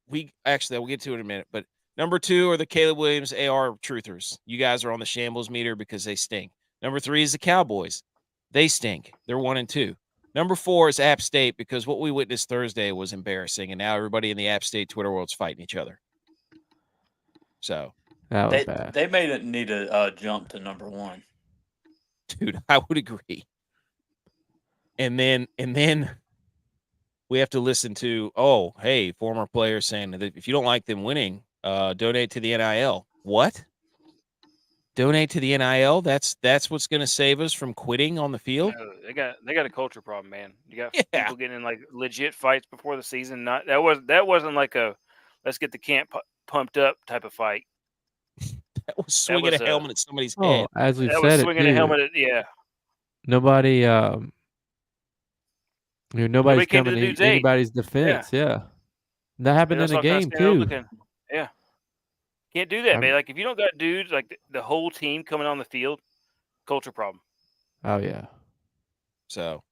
actually we'll get to it in a minute. But number 2 are the Caleb Williams AR truthers. You guys are on the shambles meter because they stink. Number 3 is the Cowboys. They stink. They're 1 and 2. Number 4 is App State, because what we witnessed Thursday was embarrassing, and now everybody in the App State Twitter world's fighting each other. So That was bad. They made it need a jump to number 1. dude, I would agree. And then we have to listen to, oh, hey, former players saying that if you don't like them winning, donate to the NIL. What? Donate to the NIL? That's what's going to save us from quitting on the field? No, they got a culture problem, man. You got Yeah. people getting in like legit fights before the season. Not that wasn't like a let's get the camp pumped up type of fight. That was swinging was a helmet at somebody's Oh, head. as we've That was said it, swinging a too, helmet at nobody nobody's came to coming the to dude's aid. anybody's defense. Yeah. That happened in the game too. Yeah. Can't do that, I'm- man. Like if you don't got dudes like the whole team coming on the field, culture problem. Oh yeah. So,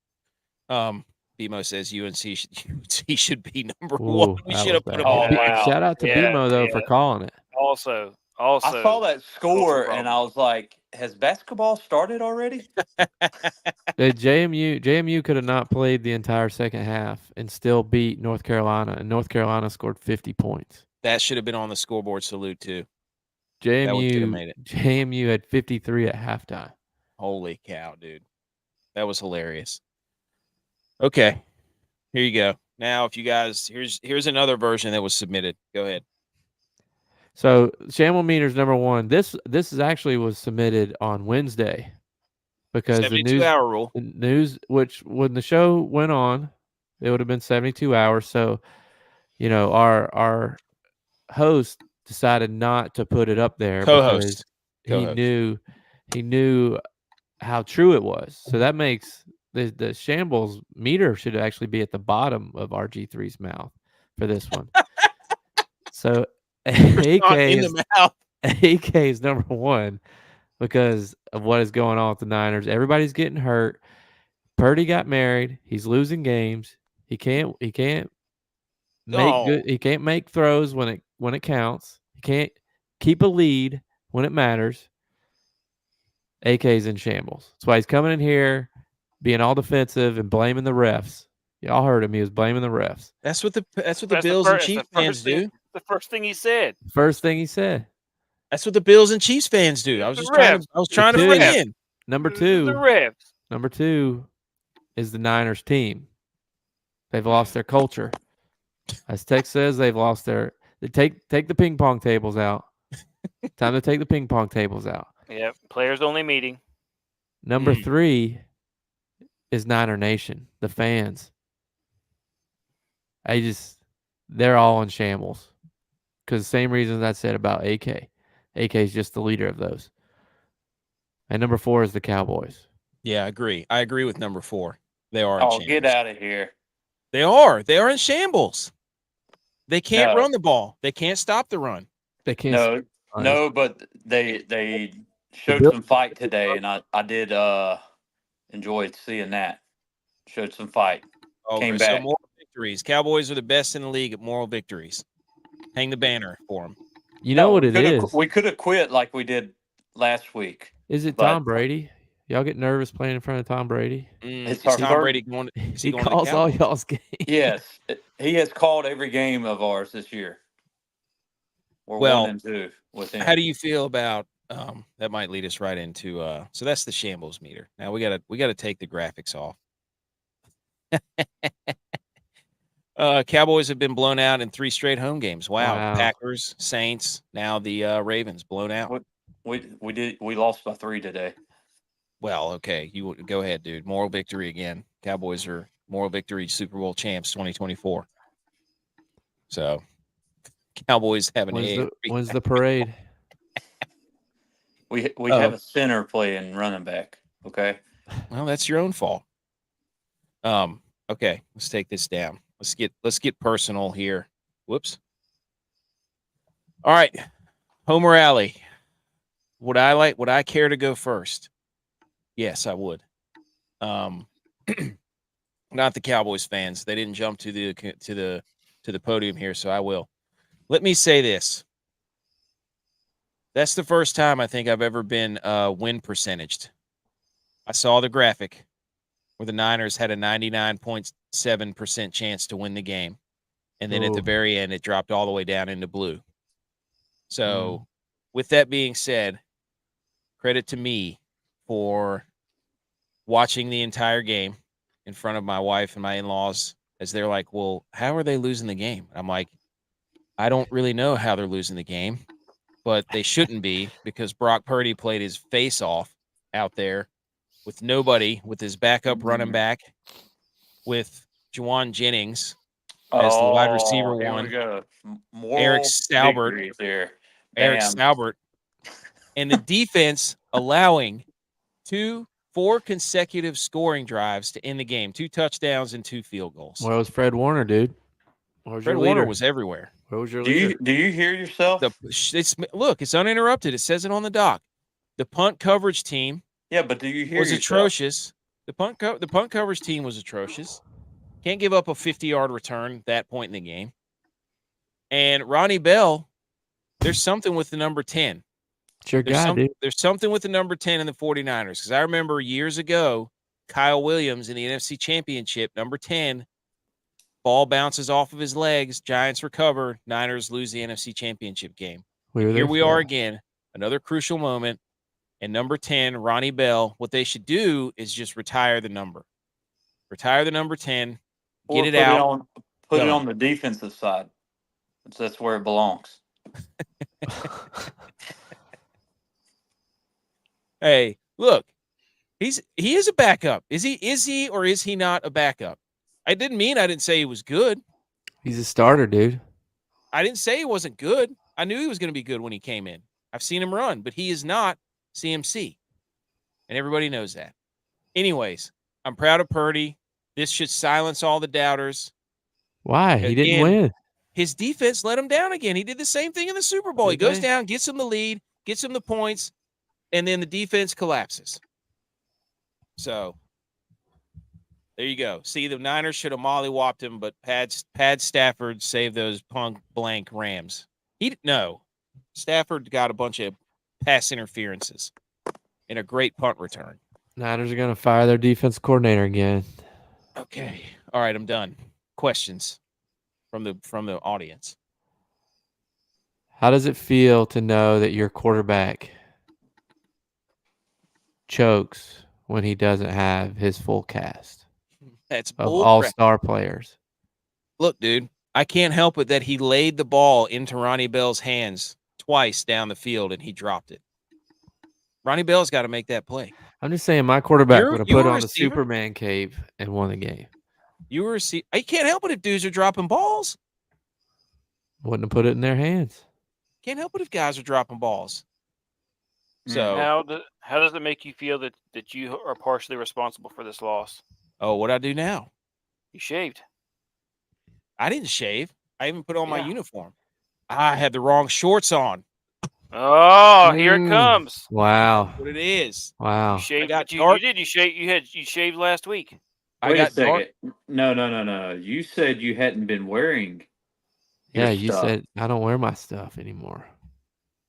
BMO says UNC should be number Ooh, 1. We that should have was put them bad. on. Oh, wow. Shout out to Yeah, BMO though yeah. for calling it. Also, I saw that score problem. and I was like, has basketball started already? JMU could have not played the entire second half and still beat North Carolina, and North Carolina scored 50 points. That should have been on the scoreboard salute too. That one could have made it. JMU had 53 at halftime. Holy cow, dude. That was hilarious. Okay. Here you go. Now, if you guys, here's another version that was submitted. Go ahead. So Shamble Meters number 1. This is actually was submitted on Wednesday because the 72-hour rule. news, which when the show went on, it would have been 72 hours. So, our host decided not to put it up there Co-host. because he knew how true it was. So that makes the Shambles meter should actually be at the bottom of RG3's mouth for this one. So AK In the mouth. is number 1 because of what is going on with the Niners. Everybody's getting hurt. Purdy got married. He's losing games. He can't make good. He can't make throws when it counts. He can't keep a lead when it matters. AK's in shambles. That's why he's coming in here being all defensive and blaming the refs. Y'all heard him. He was blaming the refs. That's what the That's Bills and Chiefs fans do. The first thing he said. First thing he said. That's what the Bills and Chiefs fans do. I was trying to The bring refs. in. Number The 2. refs. Number 2 is the Niners team. They've lost their culture. As Tex says, they've lost their. They take the ping pong tables out. Time to take the ping pong tables out. Yep. Players only meeting. Number 3 is Niner Nation, the fans. They're all in shambles. Because the same reasons I said about AK. AK is just the leader of those. And number 4 is the Cowboys. Yeah, I agree. I agree with number 4. They are in Oh, shambles. get out of here. They are. They are in shambles. They can't No. run the ball. They can't stop the run. They can't. No, but they showed Bill- some fight today, and I did enjoy seeing that. Showed some fight. Came So back. moral victories. Cowboys are the best in the league at moral victories. Hang the banner for them. You know what we it coulda- is? We could have quit like we did last week. Is it but- Tom Brady? Y'all get nervous playing in front of Tom Brady? It's Is our Tom third- Brady going? Is he He going to the calls all Cowboys? y'all's games. Yes, he has called every game of ours this year. We're Well, 1-2 with him. How do you feel about that? Might lead us right into so that's the shambles meter. Now we gotta take the graphics off. Cowboys have been blown out in 3 straight home games. Wow. Packers, Saints, now the Ravens blown out. We lost by 3 today. Well, okay, you go ahead, dude. Moral victory again. Cowboys are moral victory Super Bowl champs 2024. So Cowboys have an when's the parade? We have a center playing running back. Okay. Well, that's your own fault. Okay, let's take this down. Let's get personal here. Whoops. All right. Homer Alley. Would I care to go first? Yes, I would. Not the Cowboys fans. They didn't jump to the podium here, so I will. Let me say this. That's the first time I think I've ever been win percentaged. I saw the graphic where the Niners had a 99.7% chance to win the game. And then at the very end, it dropped all the way down into blue. So with that being said, credit to me for watching the entire game in front of my wife and my in-laws as they're like, well, how are they losing the game? I'm like, I don't really know how they're losing the game, but they shouldn't be because Brock Purdy played his face off out there with nobody, with his backup running back, with Juwan Jennings as the wide receiver one. Here we go. Eric Saubert. Eric Saubert. And the defense allowing 4 consecutive scoring drives to end the game, 2 touchdowns and 2 field goals. Where was Fred Warner, dude? Fred Warner was everywhere. Where was your leader? Do you hear yourself? Look, it's uninterrupted. It says it on the dock. The punt coverage team but do you hear was yourself? atrocious. The punt coverage team was atrocious. Can't give up a 50-yard return at that point in the game. And Ronnie Bell, there's something with the number 10. It's your guy, dude. There's something with the number 10 in the 49ers. Because I remember years ago, Kyle Williams in the NFC Championship, number 10, ball bounces off of his legs, Giants recover, Niners lose the NFC Championship game. Here we are again, another crucial moment. And number 10, Ronnie Bell, what they should do is just retire the number. Retire the number 10, get it out. Put it on the defensive side. That's where it belongs. Hey, look, he is a backup. Is he or is he not a backup? I didn't say he was good. He's a starter, dude. I didn't say he wasn't good. I knew he was going to be good when he came in. I've seen him run, but he is not CMC. And everybody knows that. Anyways, I'm proud of Purdy. This should silence all the doubters. Why? He didn't win. His defense let him down again. He did the same thing in the Super Bowl. He goes down, gets him the lead, gets him the points, and then the defense collapses. So there you go. See, the Niners should have mollywopped him, but Pad Stafford saved those punk blank Rams. Stafford got a bunch of pass interferences and a great punt return. Niners are going to fire their defense coordinator again. Okay. All right, I'm done. Questions from the audience. How does it feel to know that your quarterback chokes when he doesn't have his full cast That's of all-star players? Look, dude, I can't help it that he laid the ball into Ronnie Bell's hands twice down the field and he dropped it. Ronnie Bell's got to make that play. I'm just saying my quarterback would have put on the Superman cape and won the game. I can't help it if dudes are dropping balls. Wouldn't have put it in their hands. Can't help it if guys are dropping balls. So how does it make you feel that you are partially responsible for this loss? Oh, what'd I do now? You shaved. I didn't shave. I even put on my Yeah. uniform. I had the wrong shorts on. Oh, here it comes. Wow. What it is. You Wow. shaved, got but you dark- did. You shaved last week. I Wait a got dark. second. No. You said you hadn't been wearing your Yeah, you stuff. said I don't wear my stuff anymore.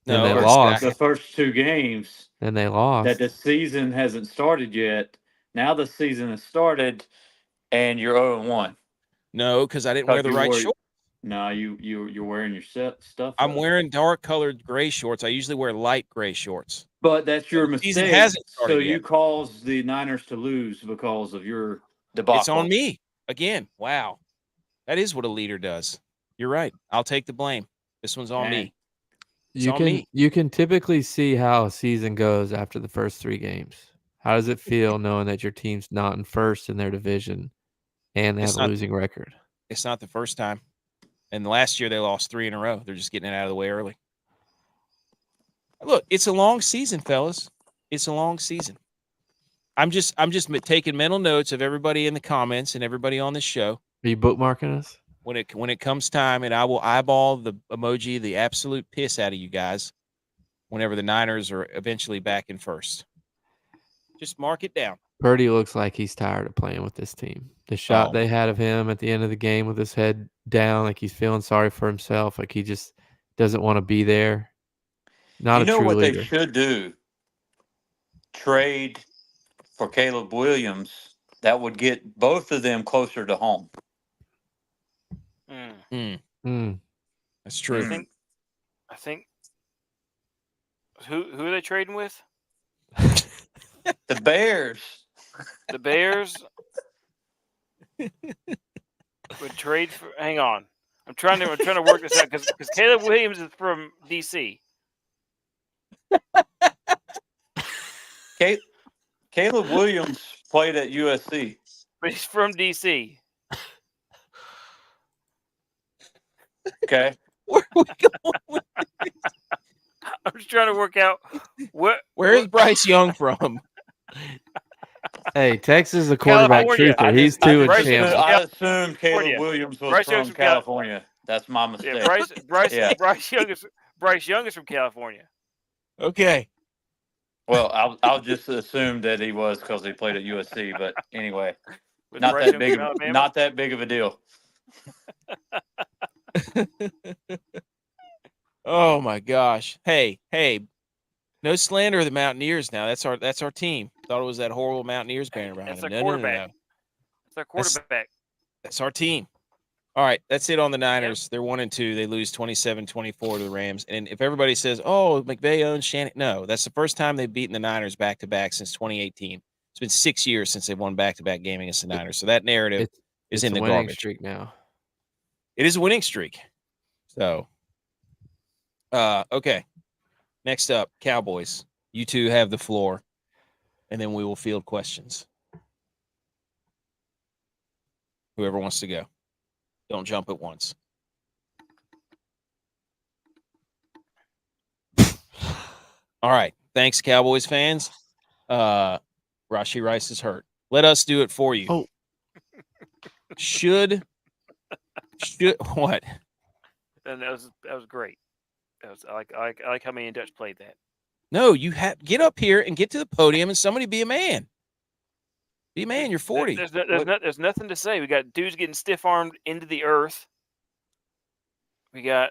No, Then they it's lost. The first 2 games Then they that lost. the season hasn't started yet. Now the season has started, and you're 0-1. No, because I didn't wear the right shorts. No, you're wearing your stuff. I'm though. wearing dark colored gray shorts. I usually wear light gray shorts. But that's your The season mistake. hasn't So started you yet. caused the Niners to lose because of your debacle. It's on me again. Wow, that is what a leader does. You're right. I'll take the blame. This one's on me. It's on me. You can typically see how a season goes after the first 3 games. How does it feel knowing that your team's not in first in their division and they It's have a not- losing record? It's not the first time. And last year they lost 3 in a row. They're just getting it out of the way early. Look, it's a long season, fellas. It's a long season. I'm just taking mental notes of everybody in the comments and everybody on this show. Are you bookmarking us? When it comes time, and I will eyeball the emoji, the absolute piss out of you guys whenever the Niners are eventually back in first. Just mark it down. Purdy looks like he's tired of playing with this team. The shot Oh. they had of him at the end of the game with his head down, like he's feeling sorry for himself, like he just doesn't want to be there. Not You a know true what leader. they should do? Trade for Caleb Williams. That would get both of them closer to home. That's true. I think. Who are they trading with? The Bears. The Bears would trade for. Hang on, I'm trying to work this out because Caleb Williams is from DC. Caleb Williams played at USC. But he's from DC. Okay. Where are we going with I'm just trying to work out Where is Bryce Young from? Hey, Texas is a quarterback California. truther. He's 2 in Bryce- shambles. I assumed Caleb California. Williams was Bryce Young's from from Cal- California. That's my mistake. Yeah, Bryce Yeah. Young is from California. Okay. Well, I'll just assume that he was because he played at USC. But anyway, Was not Bryce that Young big. from Alabama? Not that big of a deal. Oh my gosh. Hey, no slander of the Mountaineers now. That's our team. Thought it was that horrible Mountaineers banner behind That's them. our No. quarterback. It's our quarterback. That's our team. All right, that's it on the Niners. They're 1-2. They lose 27-24 to the Rams. And if everybody says, "Oh, McVay owns Shannon," no, that's the first time they've beaten the Niners back to back since 2018. It's been 6 years since they've won back to back game against the Niners. So that narrative is It's in a the winning garbage. streak now. It is a winning streak. So, okay. Next up, Cowboys. You two have the floor, and then we will field questions. Whoever wants to go. Don't jump at once. All right. Thanks, Cowboys fans. Rashee Rice is hurt. Let us do it for you. Oh. Should what? And that was great. I like how me and Dutch played that. No, you have get up here and get to the podium and somebody be a man. Be a man. You're 40. There's nothing to say. We got dudes getting stiff armed into the earth. We got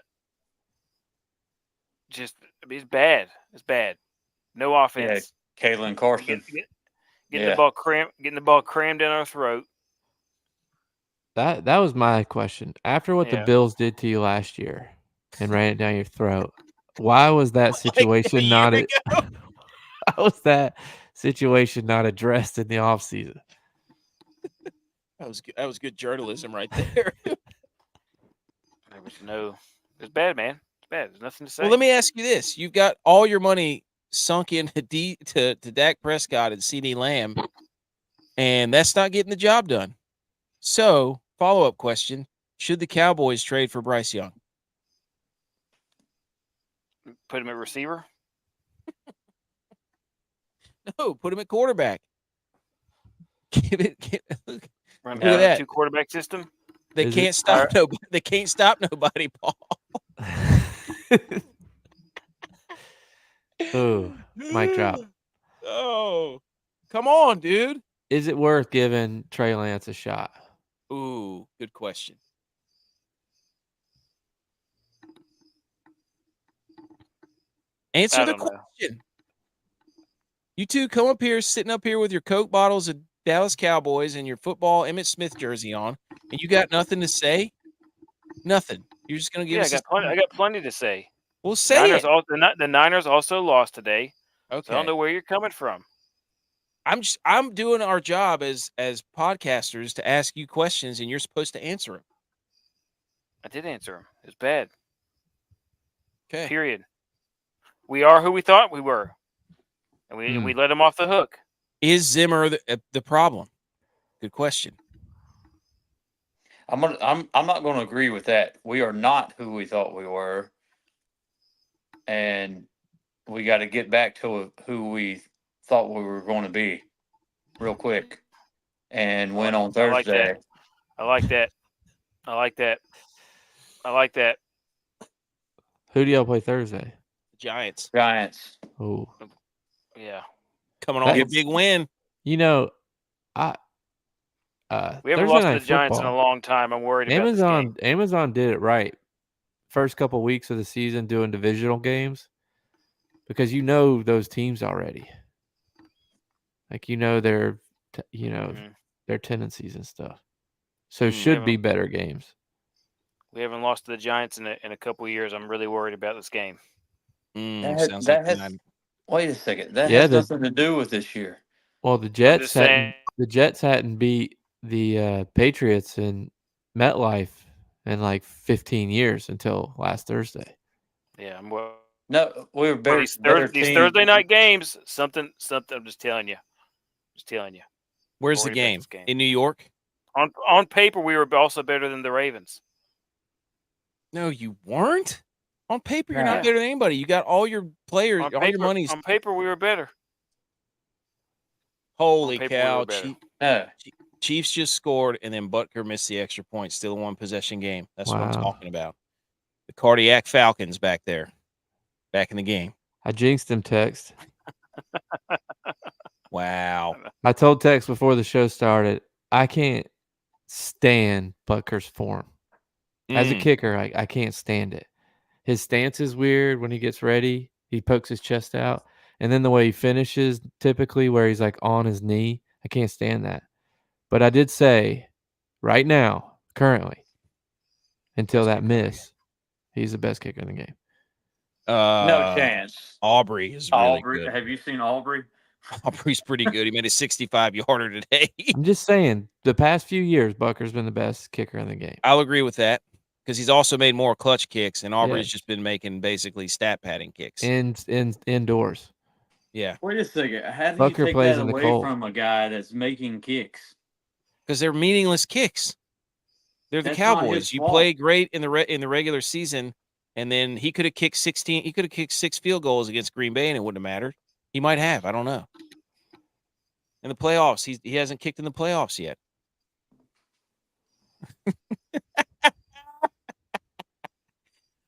it's bad. It's bad. No offense. Yeah, Kalen Carson. Getting the ball crammed down our throat. That was my question. After what the Bills did to you last year and ran it down your throat, why was that situation not addressed in the offseason? That was good journalism right there. It's bad, man. It's bad. There's nothing to say. Well, let me ask you this: you've got all your money sunk into to Dak Prescott and CeeDee Lamb, and that's not getting the job done. So, follow-up question: should the Cowboys trade for Bryce Young? Put him at receiver? No, put him at quarterback. Run Look at that. 2 quarterback system? They Is can't stop nobody. They can't stop nobody, Paul. Oh, mic drop. Oh, come on, dude. Is it worth giving Trey Lance a shot? Ooh, good question. Answer the question. You two come up here, sitting up here with your Coke bottles of Dallas Cowboys and your football Emmitt Smith jersey on, and you got nothing to say? Nothing. You're just going to give us I got plenty to say. Well, say it. The Niners also lost today. Okay. So I don't know where you're coming from. I'm doing our job as podcasters to ask you questions, and you're supposed to answer them. I did answer them. It's bad. Okay. Period. We are who we thought we were, and we let them off the hook. Is Zimmer the problem? Good question. I'm not going to agree with that. We are not who we thought we were, and we got to get back to who we thought we were going to be, real quick, and win on Thursday. I like that. I like that. I like that. Who do y'all play Thursday? Giants. Oh, yeah. Coming off a big win. You know, we haven't Thursday lost to Night the Giants Football, in a long time. I'm worried about this game. Amazon did it right. First couple of weeks of the season doing divisional games, because you know those teams already. Like their their tendencies and stuff. So it should be better games. We haven't lost to the Giants in a couple of years. I'm really worried about this game. Wait a second. That has nothing to do with this year. Well, the Jets hadn't beat the Patriots in MetLife in like 15 years until last Thursday. Yeah, no, we were better. These Thursday night games, something. I'm just telling you. Where's the game? In New York? On paper, we were also better than the Ravens. No, you weren't. On paper, you're not better than anybody. You got all your players, your monies. On paper, we were better. Holy cow! Chiefs just scored, and then Butker missed the extra point. Still a one-possession game. That's what I'm talking about. The cardiac Falcons back there, back in the game. I jinxed him, Tex. Wow. I told Tex before the show started, I can't stand Butker's form. As a kicker, I can't stand it. His stance is weird when he gets ready. He pokes his chest out. And then the way he finishes, typically where he's like on his knee, I can't stand that. But I did say, right now, currently, until that miss, he's the best kicker in the game. No chance. Aubrey is really good. Have you seen Aubrey? Aubrey's pretty good. He made a 65-yarder today. I'm just saying, the past few years, Butker's been the best kicker in the game. I'll agree with that, because he's also made more clutch kicks, and Aubrey's just been making basically stat padding kicks. Indoors. Yeah. Wait a second. How do you take that away from a guy that's making kicks? Because they're meaningless kicks. They're the Cowboys. You play great in the regular season, and then he could have kicked 16. He could have kicked 6 field goals against Green Bay, and it wouldn't have mattered. He might have. I don't know. In the playoffs, he hasn't kicked in the playoffs yet.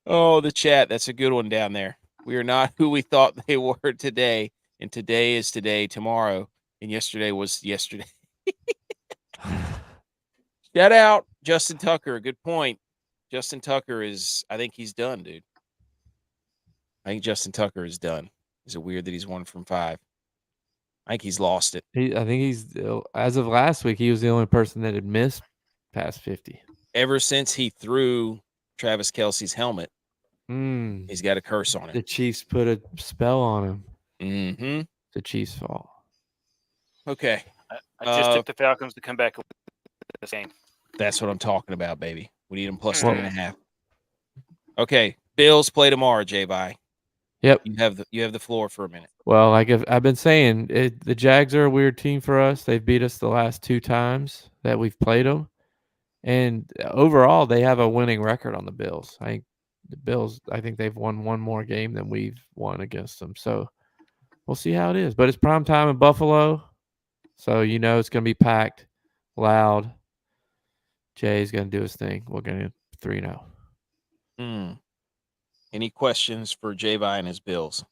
Oh, the chat. That's a good one down there. We are not who we thought they were today, and today is today, tomorrow, and yesterday was yesterday. Shout out Justin Tucker. Good point. Justin Tucker I think he's done, dude. I think Justin Tucker is done. Is it weird that he's 1 from 5? I think he's lost it. I think he's, as of last week, he was the only person that had missed past 50. Ever since he threw Travis Kelce's helmet, he's got a curse on him. The Chiefs put a spell on him. Mm-hmm. The Chiefs' fault. Okay. I just took the Falcons to come back with this game. That's what I'm talking about, baby. We need them plus 3.5. Okay. Bills play tomorrow, J-Vi. Yep. You have the floor for a minute. Well, like I've been saying, the Jags are a weird team for us. They've beat us the last 2 times that we've played them. And overall, they have a winning record on the Bills. I think they've won 1 more game than we've won against them. So we'll see how it is. But it's prime time in Buffalo. So it's going to be packed, loud. Jay's going to do his thing. We're going to 3-0. Any questions for J-Vi and his Bills?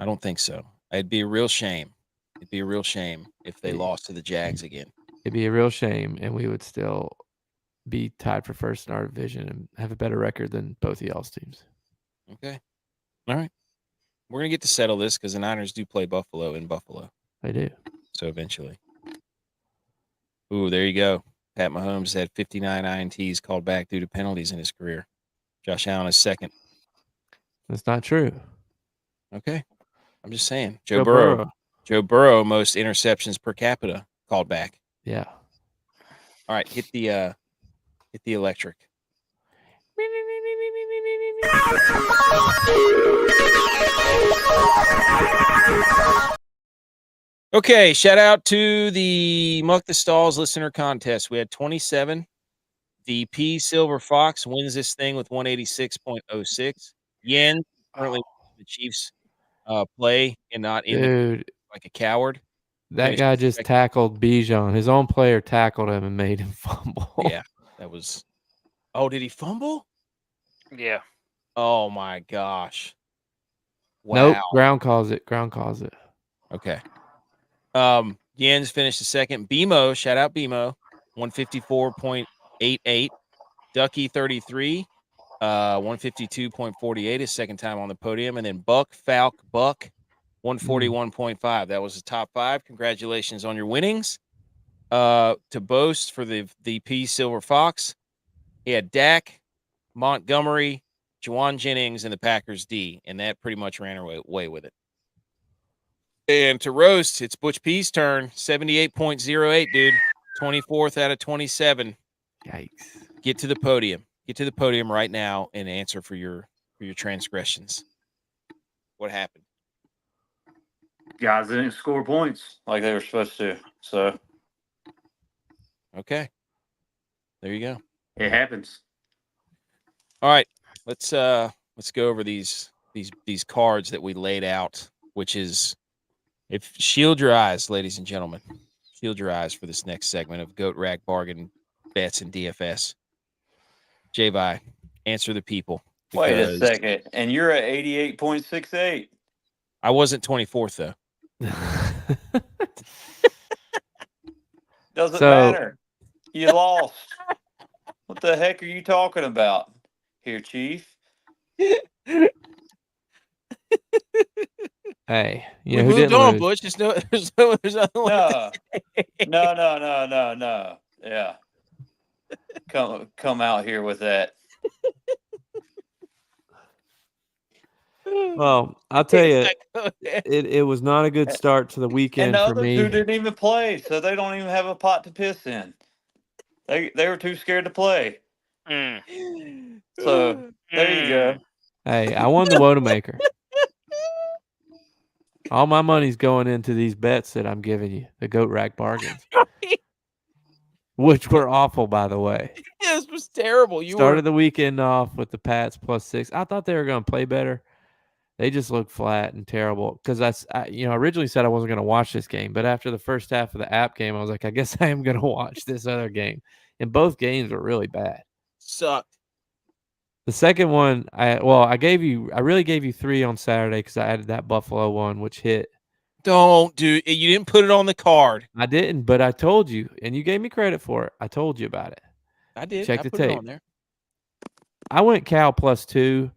I don't think so. It'd be a real shame. It'd be a real shame if they lost to the Jags again. It'd be a real shame, and we would still be tied for first in our division and have a better record than both of y'all's teams. Okay. All right. We're going to get to settle this because the Niners do play Buffalo in Buffalo. They do. So eventually. Ooh, there you go. Pat Mahomes had 59 INTs called back due to penalties in his career. Josh Allen is second. That's not true. Okay. I'm just saying. Joe Burrow, most interceptions per capita called back. Yeah. All right, hit the electric. Okay, shout out to the Muck the Stalls listener contest. We had 27. The P Silver Fox wins this thing with 186.06. Yen currently the Chiefs play and not in Dude, like a coward. That guy just tackled Bijan. His own player tackled him and made him fumble. Yeah, that was. Oh, did he fumble? Yeah. Oh my gosh. Wow. Nope. Ground calls it. Okay. Jens finished the second. BMO, shout out BMO, 154.88. Ducky 33, 152.48. His second time on the podium, and then Buck 141.5. That was the top 5. Congratulations on your winnings. To boast for the P Silver Fox, he had Dak, Montgomery, Juwan Jennings, and the Packers D, and that pretty much ran away with it. And to roast, it's Butch P's turn. 78.08, dude. 24th out of 27. Yikes. Get to the podium. Get to the podium right now and answer for your transgressions. What happened? Guys didn't score points like they were supposed to. So okay. There you go. It happens. All right. Let's go over these cards that we laid out, which is shield your eyes, ladies and gentlemen. Shield your eyes for this next segment of Goat Rack Bargain Bets and DFS. J-Vi, answer the people. Wait a second. And you're at 88.68. I wasn't 24th, though. Doesn't matter. You lost. What the heck are you talking about here, Chief? Hey, we moved on, Butch. There's nothing No. Yeah. Come out here with that. Well, I'll tell you, it was not a good start to the weekend and the for me. other two didn't even play, so they don't even have a pot to piss in. They were too scared to play. So there you go. Hey, I won the Wodamaker. All my money's going into these bets that I'm giving you, the Goat Rack bargains, which were awful, by the way. This was terrible. Started the weekend off with the Pats +6. I thought they were going to play better. They just looked flat and terrible because I originally said I wasn't going to watch this game, but after the first half of the app game, I was like, I guess I am going to watch this other game. And both games were really bad. Sucked. The second one, I really gave you 3 on Saturday because I added that Buffalo one, which hit. Don't do it. You didn't put it on the card. I didn't, but I told you, and you gave me credit for it. I told you about it. I did. Check I the put tape. It on there. I went Cal +2,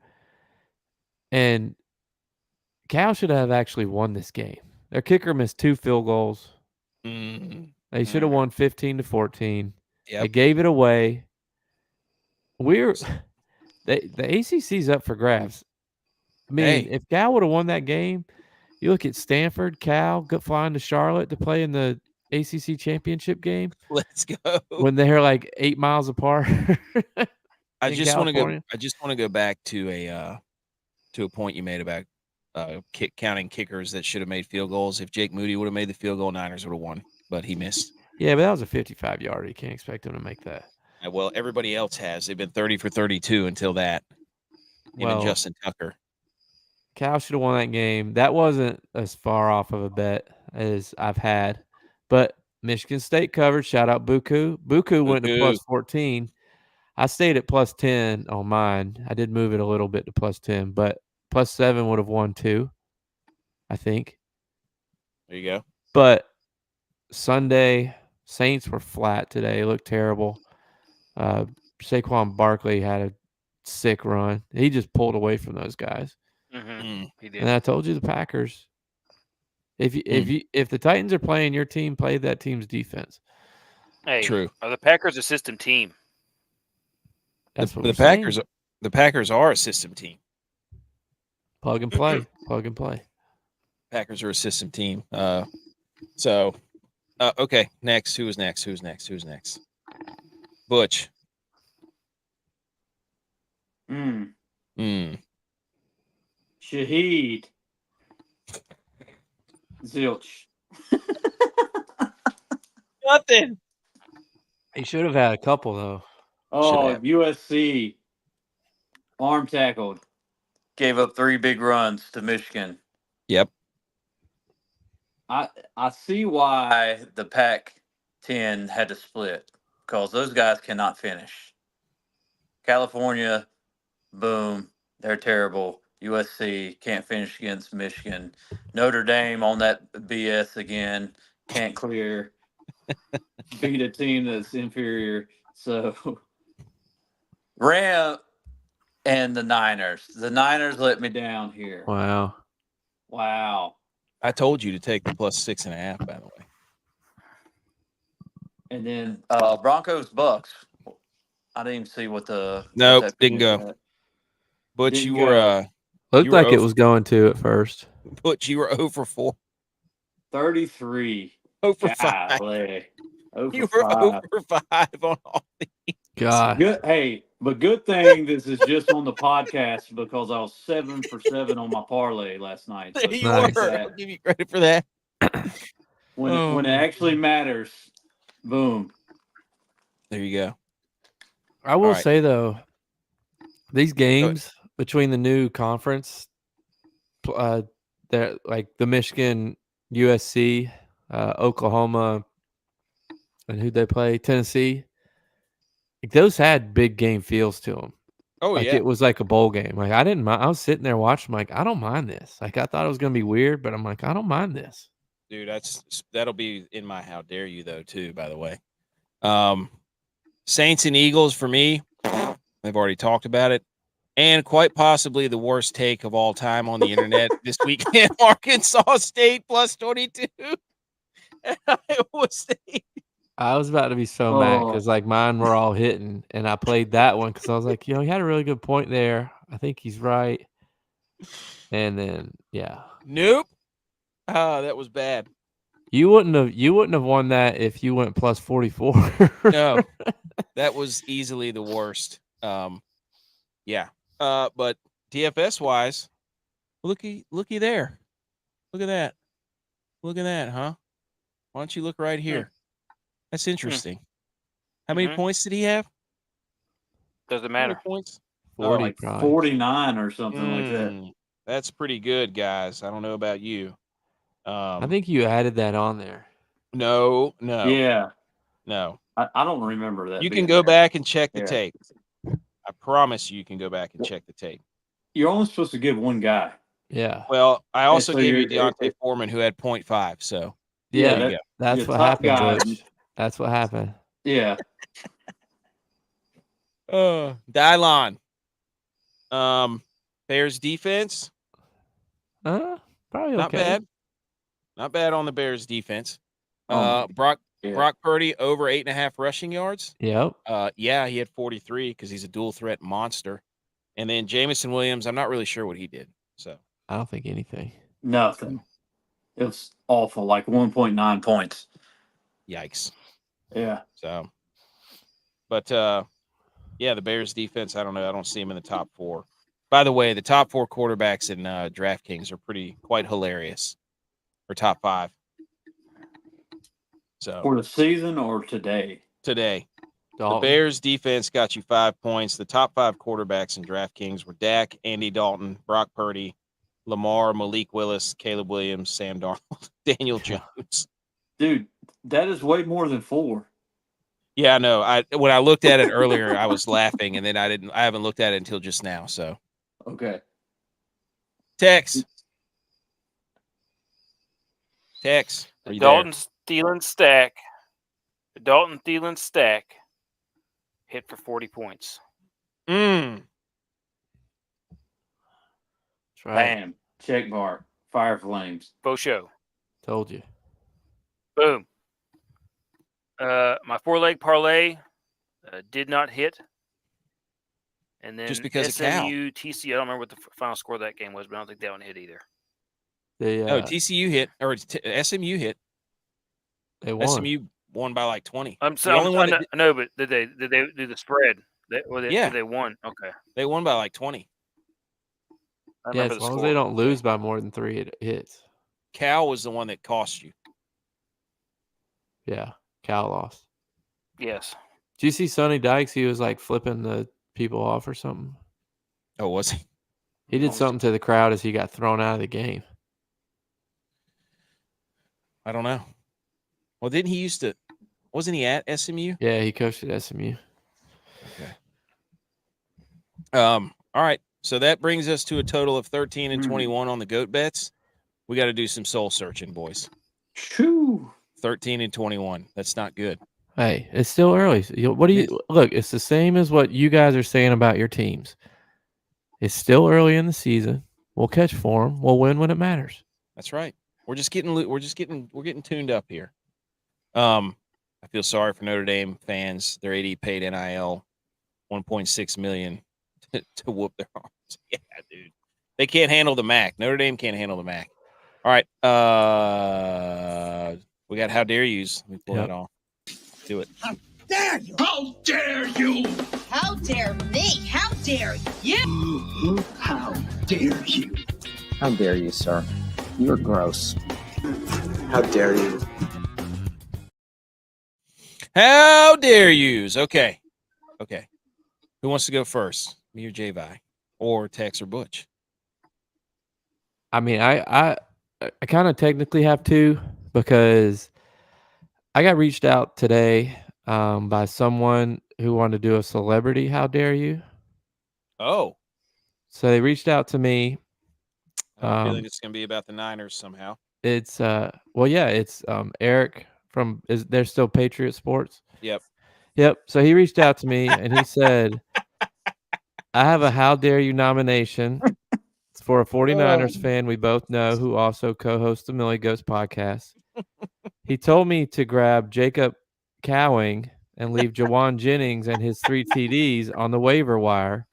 and Cal should have actually won this game. Their kicker missed 2 field goals. They should have won 15-14. Yep. They gave it away. The ACC's up for grabs. I mean, if Cal would have won that game, you look at Stanford, Cal flying to Charlotte to play in the ACC championship game. Let's go. When they're like 8 miles apart. I just want to go back to a point you made about counting kickers that should have made field goals. If Jake Moody would have made the field goal, Niners would have won, but he missed. Yeah, but that was a 55-yarder. You can't expect him to make that. Well, everybody else has. They've been 30 for 32 until that. Even Justin Tucker. Cal should have won that game. That wasn't as far off of a bet as I've had. But Michigan State covered. Shout out Buku. Buku went to Buku. plus 14. I stayed at plus 10 on mine. I did move it a little bit to plus 10, but plus 7 would have won too, I think. There you go. But Sunday, Saints were flat today. It looked terrible. Saquon Barkley had a sick run. He just pulled away from those guys. He did. And I told you the Packers. If the Titans are playing your team, play that team's defense. Hey, True. Are the Packers a system team? That's what the we're Packers. saying. The Packers are a system team. Plug and play. Plug and play. Packers are a system team. Okay. Next. Who's next? Butch. Shaheed. Zilch. Nothing. He should have had a couple though. Oh, have. USC. Arm tackled. Gave up 3 big runs to Michigan. Yep. I see why the Pac-10 had to split, because those guys cannot finish. California, boom, they're terrible. USC can't finish against Michigan. Notre Dame on that BS again, can't clear. Beat a team that's inferior. So Ram and the Niners. The Niners let me down here. Wow. I told you to take the plus 6.5, by the way. And then Broncos Bucks. I didn't even see what the Nope, didn't go. at. Butch, Didn't you go. were Looked You were like it over- was going to at first. Butch, you were 0 for 4. 33. 0 for 5. Golly. 0 You for were 5. 0 for 5 on all these. God. Good. Hey, but good thing this is just on the podcast, because I was 7 for 7 on my parlay last night. So You Nice. were. I'll give you credit for that. when it actually matters, boom. There you go. I will right. say though, these games between the new conference, they're like the Michigan, USC, Oklahoma, and who'd they play? Tennessee. Like those had big game feels to them. Oh, Like yeah. it was like a bowl game. Like I didn't mind. I was sitting there watching. Like I don't mind this. Like I thought it was gonna be weird, but I'm like I don't mind this. Dude, that'll be in my how dare you though too, by the way. Saints and Eagles for me, I've already talked about it, and quite possibly the worst take of all time on the internet this weekend. Arkansas State plus 22 and Iowa State. I was about to be so mad because like mine were all hitting, and I played that one because I was like, he had a really good point there. I think he's right. And then Nope. That was bad. You wouldn't have won that if you went plus 44. No, that was easily the worst. Yeah. But DFS wise, looky there. Look at that. Look at that, huh? Why don't you look right here? That's interesting. How many points did he have? Doesn't matter. Points? 40, like probably. 49 or something like that. That's pretty good, guys. I don't know about you. I think you added that on there. No. Yeah. No. I don't remember that. You being can go there. back and check the Yeah. tape. I promise you can go back and check the tape. You're only supposed to give one guy. Yeah. Well, I also so gave you you're- Deontay Foreman, who had 0.5. So Yeah, there you go. that's your what top happened, guy. Butch. That's what happened. Yeah. DYLON. Bears defense. Probably okay. Not bad. Not bad on the Bears defense. Yeah. Brock Purdy over 8.5 rushing yards. Yep. Yeah, he had 43 because he's a dual threat monster. And then Jamison Williams, I'm not really sure what he did. So I don't think anything. Nothing. It was awful, like 1.9 points. yikes. Yeah. So, but yeah, the Bears defense, I don't know. I don't see him in the top 4. By the way, the top 4 quarterbacks in DraftKings are quite hilarious. Or top 5. So For the season or today? today, Dalton. the Bears defense got you 5 points. The top 5 quarterbacks in DraftKings were Dak, Andy Dalton, Brock Purdy, Lamar, Malik Willis, Caleb Williams, Sam Darnold, Daniel Jones. Dude, That is way more than 4. Yeah, no. When I looked at it earlier, I was laughing, and then I haven't looked at it until just now. So, Okay. Tex, are you Dalton Thielen stack. The Dalton Thielen stack hit for 40 points. there? That's right. Bam. Check mark. Fire flames. Faux show. Told you. Boom. My 4-leg parlay did not hit. And then Just because of Cal. SMU, TCU, I don't remember what the final score of that game was, but I don't think that one hit either. TCU hit, or SMU hit. They won. SMU won by like 20. I know, but did they do the spread? Yeah. Did they won? Okay. They won by like 20. I Yeah, remember as the long as score. they don't lose by more than 3, it hits. Cal was the one that cost you. Yeah, Cal lost. Yes. Did you see Sonny Dykes? He was like flipping the people off or something. Oh, was he? He did something to the crowd as he got thrown out of the game. I don't know. Well, didn't he used to? Wasn't he at SMU? Yeah, he coached at SMU. Okay. All right. So that brings us to a total of 13 and 21 on the GOAT bets. We got to do some soul searching, boys. Shoo. 13 and 21. That's not good. Hey, it's still early. What do you look? It's the same as what you guys are saying about your teams. It's still early in the season. We'll catch form. We'll win when it matters. That's right. We're getting tuned up here. I feel sorry for Notre Dame fans. Their AD paid NIL $1.6 million to whoop their arms. Yeah, dude. They can't handle the MAC. Notre Dame can't handle the MAC. All right. We got how dare yous. Let me pull that off. Do it. How dare you? How dare you? How dare me? How dare you? How dare you? How dare you, sir? You're gross. How dare you? How dare yous? Okay. Who wants to go first? Me or J-Vi? Or Tex or Butch? I mean, I kind of technically have to because I got reached out today by someone who wanted to do a celebrity How Dare You. Oh. So they reached out to me. I'm feeling it's going to be about the Niners somehow. It's it's Eric from they're still Patriot Sports. Yep. So he reached out to me and he said, I have a How Dare You nomination. It's for a 49ers fan we both know who also co-hosts the Millie Ghost podcast. He told me to grab Jacob Cowing and leave Jawan Jennings and his 3 TDs on the waiver wire.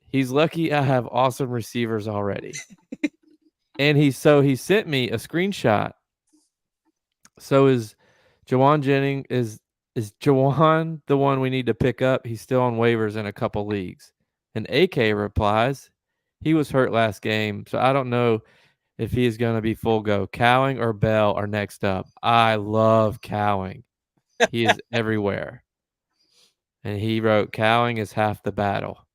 He's lucky I have awesome receivers already. And he sent me a screenshot. So is Jawan Jennings is Jawan the one we need to pick up? He's still on waivers in a couple leagues. And AK replies, he was hurt last game, so I don't know if he is going to be full go. Cowing or Bell are next up. I love Cowing. He is everywhere. And he wrote, Cowing is half the battle.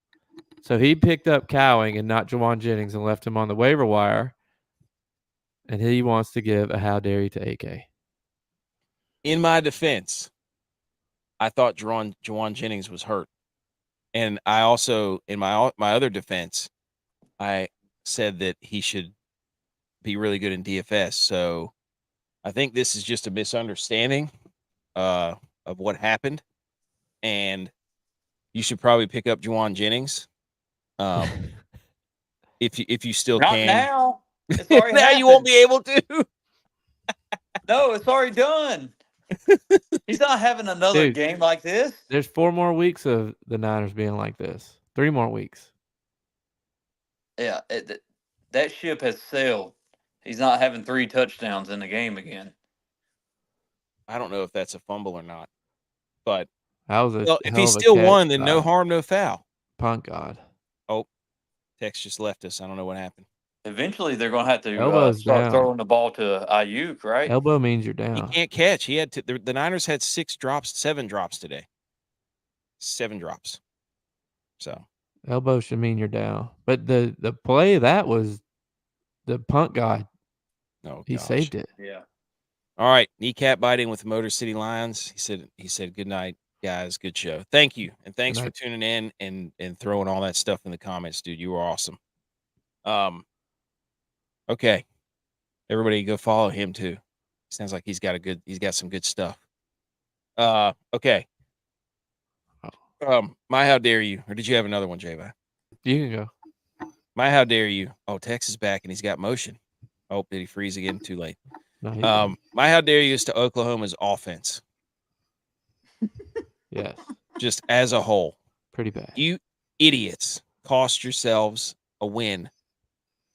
So he picked up Cowing and not Jawan Jennings and left him on the waiver wire. And he wants to give a how dare you to AK. In my defense, I thought Jawan Jennings was hurt. And I also, in my other defense, I said that he should be really good in DFS. So I think this is just a misunderstanding of what happened. And you should probably pick up Jawan Jennings. If you still Not can. now. It's already now happened. you won't be able to. No, it's already done. He's not having another game like this. There's 4 more weeks of the Niners being like this. 3 more weeks. Yeah, that ship has sailed. He's not having 3 touchdowns in the game again. I don't know if that's a fumble or not. But if he still won, then no harm, no foul. Punt God. Oh, Tex just left us. I don't know what happened. Eventually, they're going to have to start throwing the ball to Ayuk, right? Elbow means you're down. He can't catch. He had the Niners had 7 drops today. 7 drops. So elbow should mean you're down. But the play that was the punt guy. No, he saved it. Yeah. All right, kneecap biting with the Motor City Lions. He said good night, guys. Good show. Thank you, and thanks for tuning in and throwing all that stuff in the comments, dude. You were awesome. Okay, everybody go follow him too. Sounds like he's got some good stuff. Okay. My how dare you? Or did you have another one, J-Vi? You can go. My how dare you? Oh, Tex is back and he's got motion. Oh, did he freeze again? Too late. No, my how dare you is to Oklahoma's offense. Yes. Just as a whole. Pretty bad. You idiots cost yourselves a win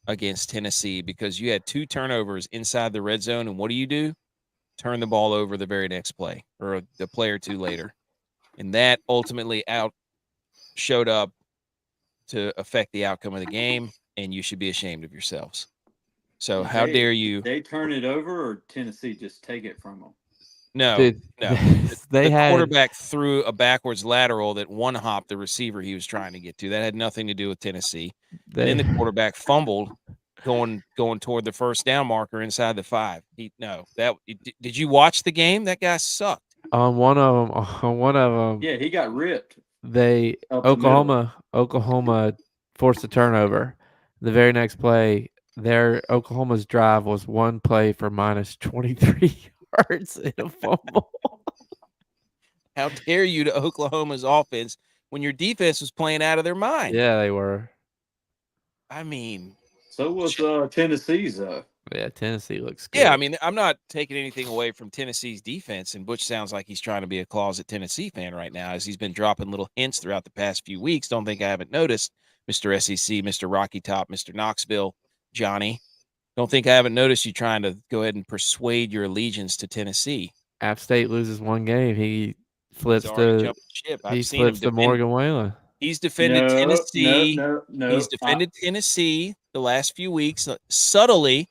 against Tennessee because you had 2 turnovers inside the red zone. And what do? Turn the ball over the very next play or the play or two later. And that ultimately showed up to affect the outcome of the game, and you should be ashamed of yourselves. So how dare you? They turn it over, or Tennessee just take it from them? No, Dude, no. The quarterback threw a backwards lateral that one-hopped the receiver he was trying to get to. That had nothing to do with Tennessee. Then the quarterback fumbled going toward the first down marker inside the 5. Did you watch the game? That guy sucked. On one of them. Yeah, he got ripped. Oklahoma forced a turnover. The very next play, Oklahoma's drive was one play for minus 23 yards in a fumble. How dare you to Oklahoma's offense when your defense was playing out of their mind? Yeah, they were. I mean, so was Tennessee's though. Yeah, Tennessee looks good. Yeah, I mean, I'm not taking anything away from Tennessee's defense, and Butch sounds like he's trying to be a closet Tennessee fan right now as he's been dropping little hints throughout the past few weeks. Don't think I haven't noticed, Mr. SEC, Mr. Rocky Top, Mr. Knoxville, Johnny. Don't think I haven't noticed you trying to go ahead and persuade your allegiance to Tennessee. App State loses one game. He flips to Morgan Whalen. He's defended Tennessee. No. He's defended Tennessee the last few weeks subtly.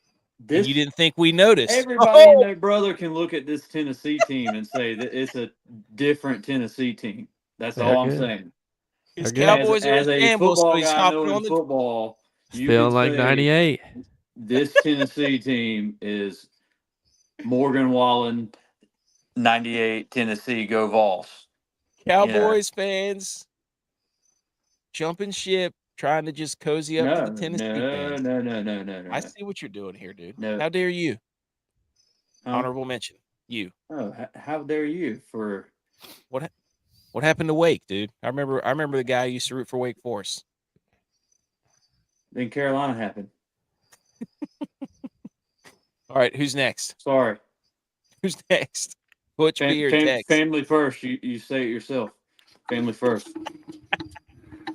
And you didn't think we noticed. Everybody and their brother can look at this Tennessee team and say that it's a different Tennessee team. That's all I'm saying. His Cowboys are as in a shambles, football so he's guy hopping knowing on the football. It's feeling like 98. This Tennessee team is Morgan Wallen, 98 Tennessee, go Vols. Cowboys fans jumping ship, trying to just cozy up to the Tennessee fans. No. I see what you're doing here, dude. No. How dare you? Honorable mention. You. Oh, how dare you for what happened to Wake, dude? I remember the guy who used to root for Wake Forest. Then Carolina happened. All right, who's next? Sorry. Who's next? ButchP or Tex? Family first. You say it yourself. Family first.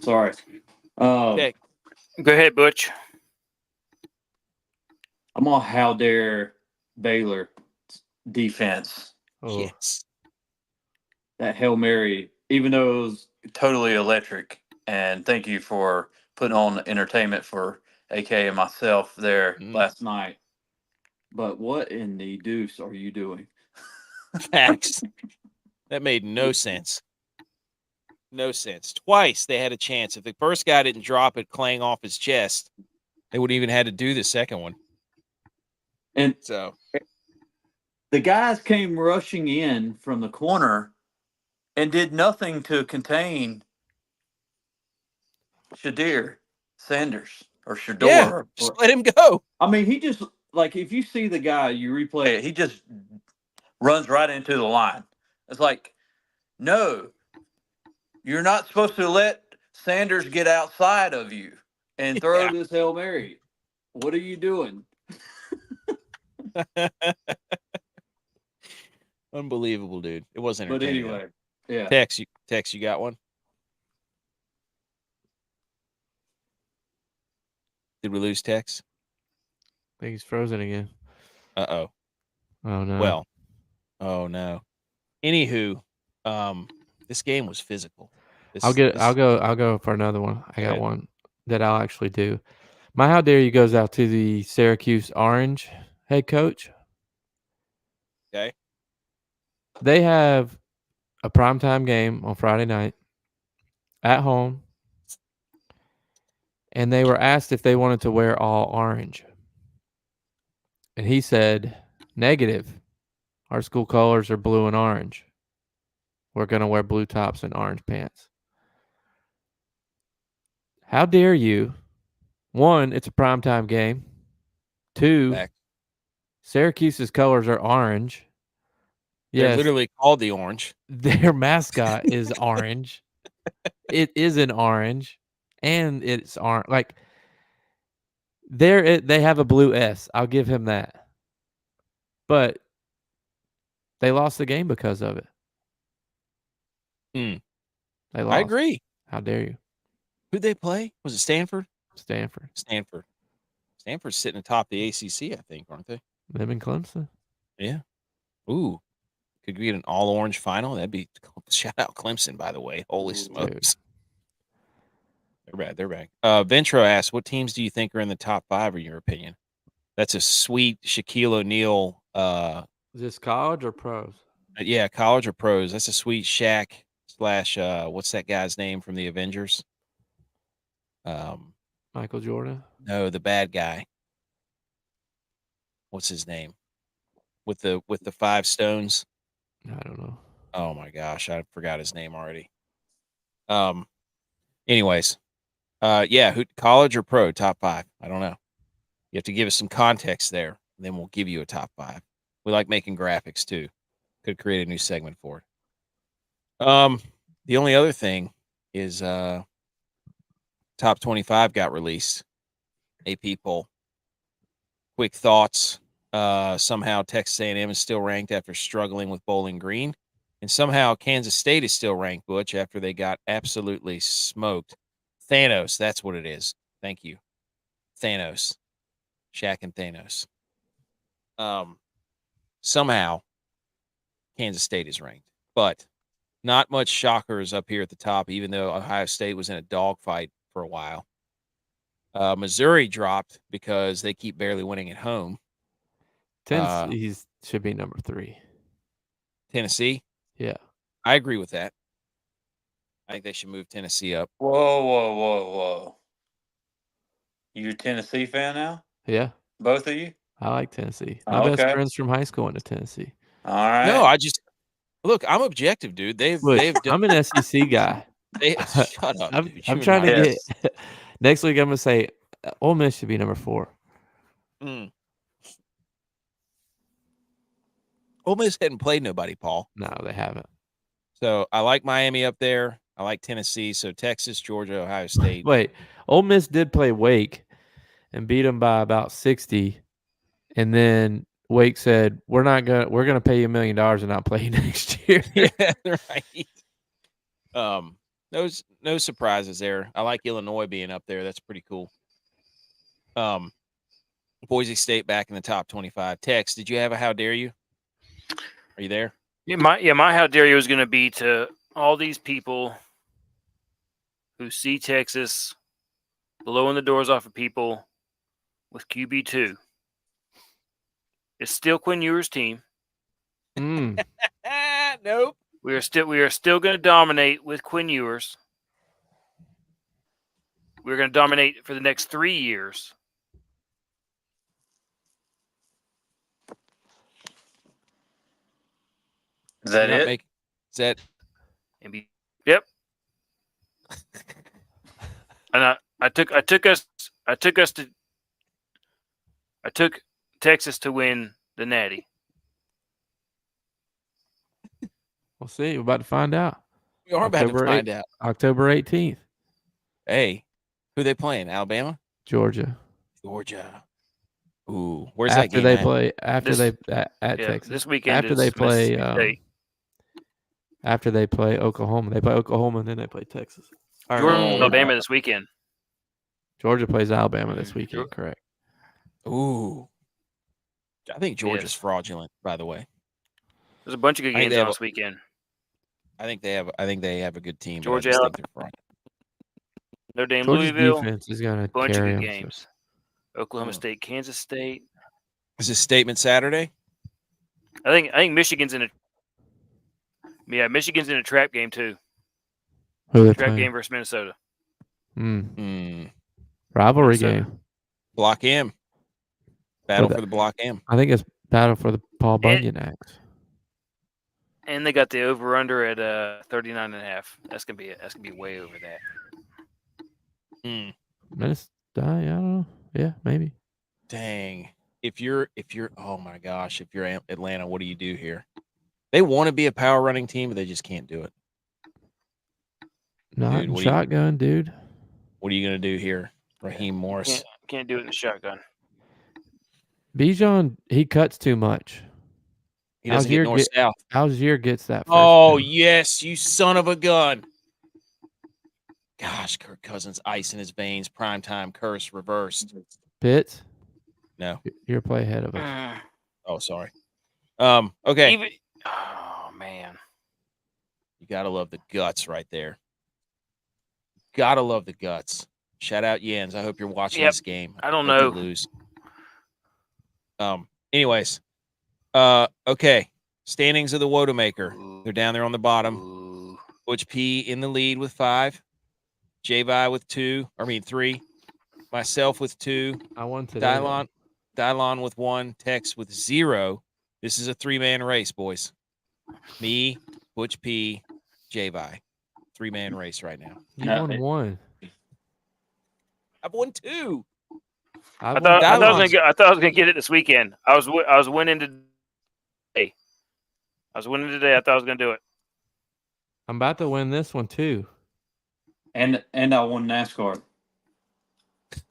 Sorry. Tex. Go ahead, Butch. I'm on how dare Baylor defense. Oh. Yes. That Hail Mary, even though it was totally electric, and thank you for putting on entertainment for AK and myself there last night. But what in the deuce are you doing? Facts. That made no sense. No sense. Twice they had a chance. If the first guy didn't drop it clang off his chest, they wouldn't even had to do the second one. And so the guys came rushing in from the corner and did nothing to contain Shadir Sanders or Shador. Yeah, just let him go. I mean, he just, like, if you see the guy, you replay it, he just runs right into the line. It's like, no, you're not supposed to let Sanders get outside of you and throw this Hail Mary. What are you doing? Unbelievable, dude. It wasn't entertaining. But anyway, yeah. Tex, you got one? Did we lose Tex? I think he's frozen again. Uh-oh. Oh, no. Well, oh, no. Anywho, this game was physical. I'll go for another one. I got one that I'll actually do. My how dare you goes out to the Syracuse Orange head coach. Okay. They have a primetime game on Friday night at home, and they were asked if they wanted to wear all orange. And he said, negative. Our school colors are blue and orange. We're going to wear blue tops and orange pants. How dare you? One, it's a primetime game. Two, Back. Syracuse's colors are orange. They're Yes, literally called the Orange. their mascot is orange. It is an orange, and it's orange. Like they have a blue S. I'll give him that. But they lost the game because of it. They lost. I agree. How dare you? Who'd they play? Was it Stanford? Stanford. Stanford's sitting atop the ACC, I think, aren't they? Them and Clemson. Yeah. Ooh. Could we get an all-orange final? That'd be shout out Clemson, by the way. Holy smokes. They're back. Ventro asks, what teams do you think are in the top 5 in your opinion? That's a sweet Shaquille O'Neal. Is this college or pros? Yeah, college or pros. That's a sweet Shaq / what's that guy's name from the Avengers? Michael Jordan? No, the bad guy. What's his name? With the 5 stones? I don't know. Oh my gosh, I forgot his name already. Anyways, yeah, college or pro, top 5. I don't know. You have to give us some context there, and then we'll give you a top 5. We like making graphics too. Could create a new segment for it. The only other thing is top 25 got released. AP poll. Quick thoughts. Somehow Texas A&M is still ranked after struggling with Bowling Green. And somehow Kansas State is still ranked, Butch, after they got absolutely smoked. Thanos, that's what it is. Thank you. Thanos. Shaq and Thanos. Somehow Kansas State is ranked. But not much shockers up here at the top, even though Ohio State was in a dogfight for a while. Missouri dropped because they keep barely winning at home. Tennessee should be number 3. Tennessee? Yeah. I agree with that. I think they should move Tennessee up. Whoa. You a Tennessee fan now? Yeah. Both of you? I like Tennessee. My best friends from high school went to Tennessee. All right. No, look, I'm objective, dude. They've I'm an SEC guy. Shut up, dude. I'm trying to get next week. I'm gonna say Ole Miss should be number 4. Ole Miss hadn't played nobody, Paul. No, they haven't. So I like Miami up there. I like Tennessee. So Texas, Georgia, Ohio State. Wait, Ole Miss did play Wake and beat them by about 60, and then Wake said, "We're gonna pay you $1 million and not play you next year." Yeah, right. No surprises there. I like Illinois being up there. That's pretty cool. Boise State back in the top 25. Tex, did you have a how dare you? Are you there? Yeah, my how dare you is going to be to all these people who see Texas blowing the doors off of people with QB2. It's still Quinn Ewers' team. Nope. We are still going to dominate with Quinn Ewers. We're going to dominate for the next 3 years. Is that it? Yep. And I took Texas to win the Natty. We'll see. We're about to find out. We are about to find out. October 18th. Hey, who they playing? Alabama? Georgia. Ooh, where's after that game? At Texas this weekend. After they play. After they play Oklahoma, they play Oklahoma and then they play Texas. Georgia, Alabama this weekend. Georgia plays Alabama this weekend. Correct. Ooh, I think Georgia's fraudulent. By the way, there's a bunch of good games on this weekend. I think they have a good team. Georgia, Notre Dame, Georgia's Louisville. Defense is going to bunch of carry good them, games. Oklahoma State, Kansas State. Is this statement Saturday? I think Michigan's in a. Yeah, Michigan's in a trap game too. Trap game versus Minnesota. Rivalry game. Block M. Battle for the Block M. I think it's battle for the Paul Bunyan axe. And they got the over under at 39.5. That's gonna be way over that. I don't know. Yeah, maybe. Dang. If you're oh my gosh, if you're Atlanta, what do you do here? They want to be a power running team, but they just can't do it. Not in shotgun, dude. What are you gonna do here, Raheem Morris? Can't do it in the shotgun. Bijan, he cuts too much. He doesn't get north-south. Algier gets that first Oh, down. yes, you son of a gun. Gosh, Kirk Cousins, ice in his veins, primetime curse reversed. Pitts? No. You're play ahead of us. Oh, sorry. Okay. Oh, man. You got to love the guts right there. Got to love the guts. Shout out Jens. I hope you're watching this game. I don't know. Lose. Anyways. Okay. Standings of the Wodamaker. They're down there on the bottom. ButchP in the lead with 5. J-Vi with 3. Myself with 2. I won today. DYLON with 1. Tex with 0. This is a 3-man race, boys. Me, ButchP, J-Vi. 3-man race right now. You won 1. I've won 2. I thought I was gonna get it this weekend. I was winning today. I thought I was gonna do it. I'm about to win this one too. And I won NASCAR.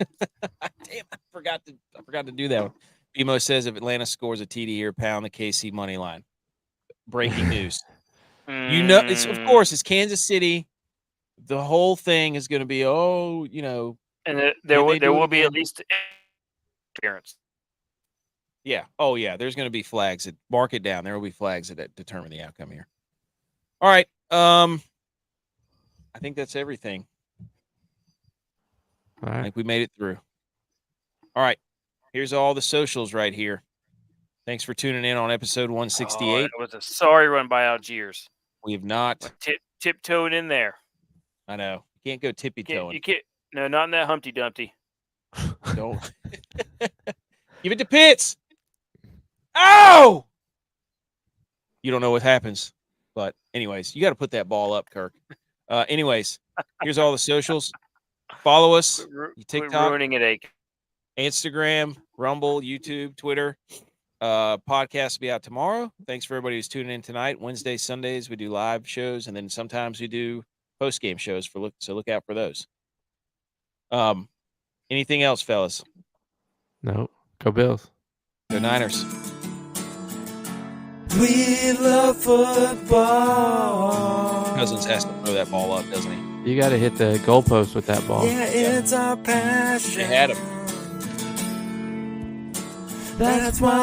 Damn, I forgot to do that one. BMO says if Atlanta scores a TD here, pound the KC money line. Breaking news. You know, it's Kansas City. The whole thing is going to be, and there will be at least appearance. Yeah. Oh, yeah. There's going to be flags. Mark it down. There will be flags that determine the outcome here. All right. I think that's everything. All right. I think we made it through. All right. Here's all the socials right here. Thanks for tuning in on episode 168. It was a sorry run by Algiers. We have not tiptoed in there. I know. You can't go tippy-toeing. You can't. No, not in that Humpty Dumpty. Don't. Give it to Pitts. Oh! You don't know what happens. But anyways, you got to put that ball up, Kirk. Anyways, here's all the socials. Follow us. TikTok. Ruining it, Instagram, Rumble, YouTube, Twitter. Podcast will be out tomorrow. Thanks for everybody who's tuning in tonight. Wednesdays, Sundays, we do live shows, and then sometimes we do post-game shows so look out for those. Anything else, fellas? No. Go Bills. Go Niners. We love football. Cousins has to throw that ball up, doesn't he? You got to hit the goalpost with that ball. Yeah, it's our passion. They had him. That's why